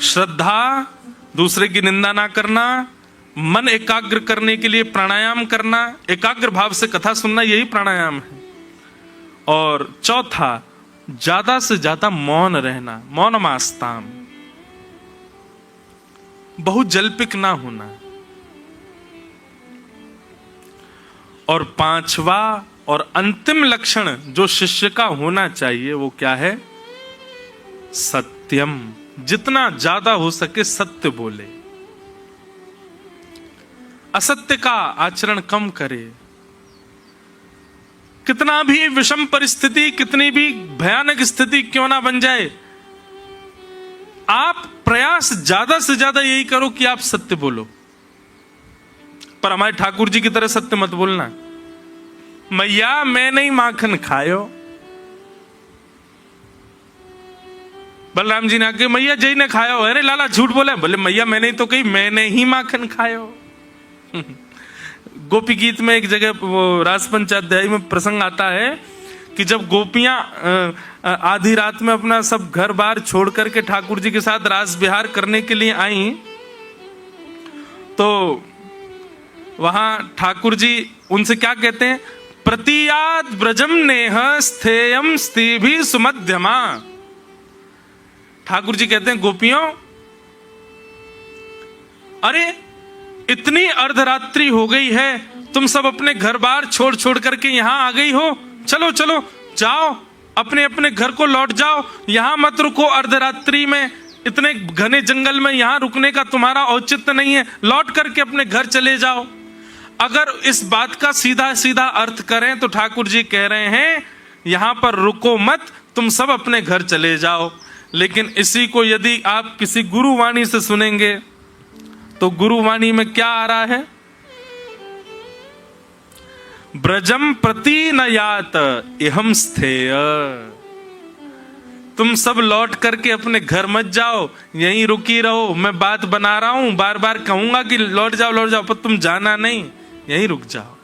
श्रद्धा, दूसरे की निंदा ना करना, मन एकाग्र करने के लिए प्राणायाम करना, एकाग्र भाव से कथा सुनना, यही प्राणायाम है। और चौथा, ज्यादा से ज्यादा मौन रहना, मौनमास्ताम, बहुत जल्पिक ना होना। और 5वां और अंतिम लक्षण जो शिष्य का होना चाहिए वो क्या है? सत्यम। जितना ज्यादा हो सके सत्य बोले, असत्य का आचरण कम करे। कितना भी विषम परिस्थिति, कितनी भी भयानक स्थिति क्यों ना बन जाए, आप प्रयास ज्यादा से ज्यादा यही करो कि आप सत्य बोलो। पर हमारे ठाकुर जी की तरह सत्य मत बोलना। मैया मैं नहीं माखन खायो। बलराम जी ने आके मैया जय ने खायो। अरे लाला झूठ बोला। बोले मैया मैंने तो कही, मैंने ही माखन खायो। गोपी गीत में एक जगह वो रास पंचाध्याय में प्रसंग आता है कि जब गोपियां आधी रात में अपना सब घर बार छोड़ करके ठाकुर जी के साथ रास विहार करने के लिए आई, तो वहां ठाकुर जी उनसे क्या कहते हैं? प्रतियाद ब्रजम नेह स्थेयम स्थिभि सुमध्यमा। ठाकुर जी कहते हैं गोपियों, अरे इतनी अर्धरात्रि हो गई है, तुम सब अपने घर बार छोड़ छोड़ करके यहां आ गई हो। चलो चलो जाओ, अपने अपने घर को लौट जाओ, यहां मत रुको। अर्धरात्रि में इतने घने जंगल में यहां रुकने का तुम्हारा औचित्य नहीं है, लौट करके अपने घर चले जाओ। अगर इस बात का सीधा सीधा अर्थ करें तो ठाकुर जी कह रहे हैं यहां पर रुको मत, तुम सब अपने घर चले जाओ। लेकिन इसी को यदि आप किसी गुरुवाणी से सुनेंगे तो गुरुवाणी में क्या आ रहा है? ब्रजम प्रति न यात इहम स्थेय। तुम सब लौट करके अपने घर मत जाओ, यहीं रुकी रहो। मैं बात बना रहा हूं, बार बार कहूंगा कि लौट जाओ, पर तुम जाना नहीं, यहीं रुक जाओ।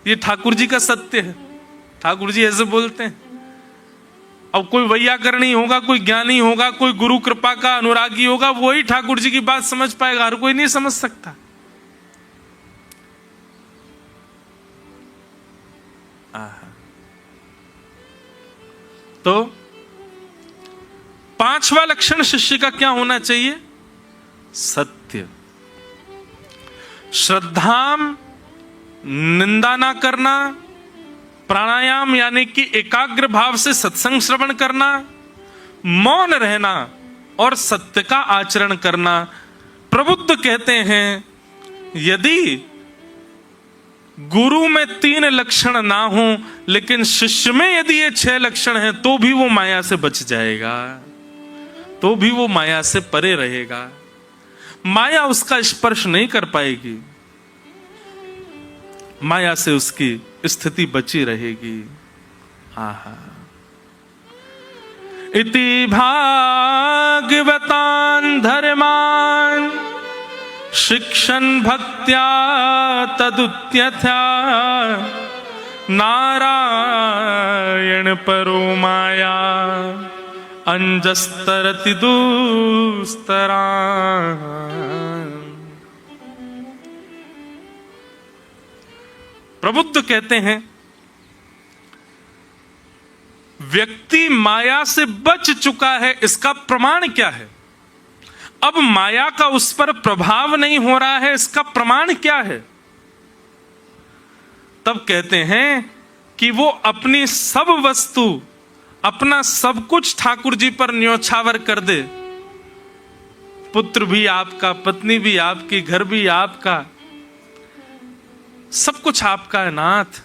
ये ठाकुर जी का सत्य है। ठाकुर जी ऐसे बोलते हैं। अब कोई वैयाकरणी होगा, कोई ज्ञानी होगा, कोई गुरु कृपा का अनुरागी होगा, वही ठाकुर जी की बात समझ पाएगा, हर कोई नहीं समझ सकता। तो पांचवा लक्षण शिष्य का क्या होना चाहिए? सत्य। श्रद्धाम, निंदा ना करना, प्राणायाम यानी कि एकाग्र भाव से सत्संग श्रवण करना, मौन रहना और सत्य का आचरण करना। प्रबुद्ध कहते हैं यदि गुरु में 3 लक्षण ना हो लेकिन शिष्य में यदि ये 6 लक्षण हैं तो भी वो माया से बच जाएगा, तो भी वो माया से परे रहेगा, माया उसका स्पर्श नहीं कर पाएगी, माया से उसकी स्थिति बची रहेगी। आहा। इति भागवतान धर्मान शिक्षण भक्त्या तदुत्यथा नारायण परो माया अंजस्तरति दुस्तरा। प्रबुद्ध कहते हैं व्यक्ति माया से बच चुका है, इसका प्रमाण क्या है? अब माया का उस पर प्रभाव नहीं हो रहा है, इसका प्रमाण क्या है? तब कहते हैं कि वो अपनी सब वस्तु, अपना सब कुछ ठाकुर जी पर न्योछावर कर दे। पुत्र भी आपका, पत्नी भी आपकी, घर भी आपका, सब कुछ आपका है। नाथ,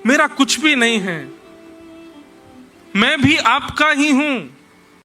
मेरा कुछ भी नहीं है, मैं भी आपका ही हूं।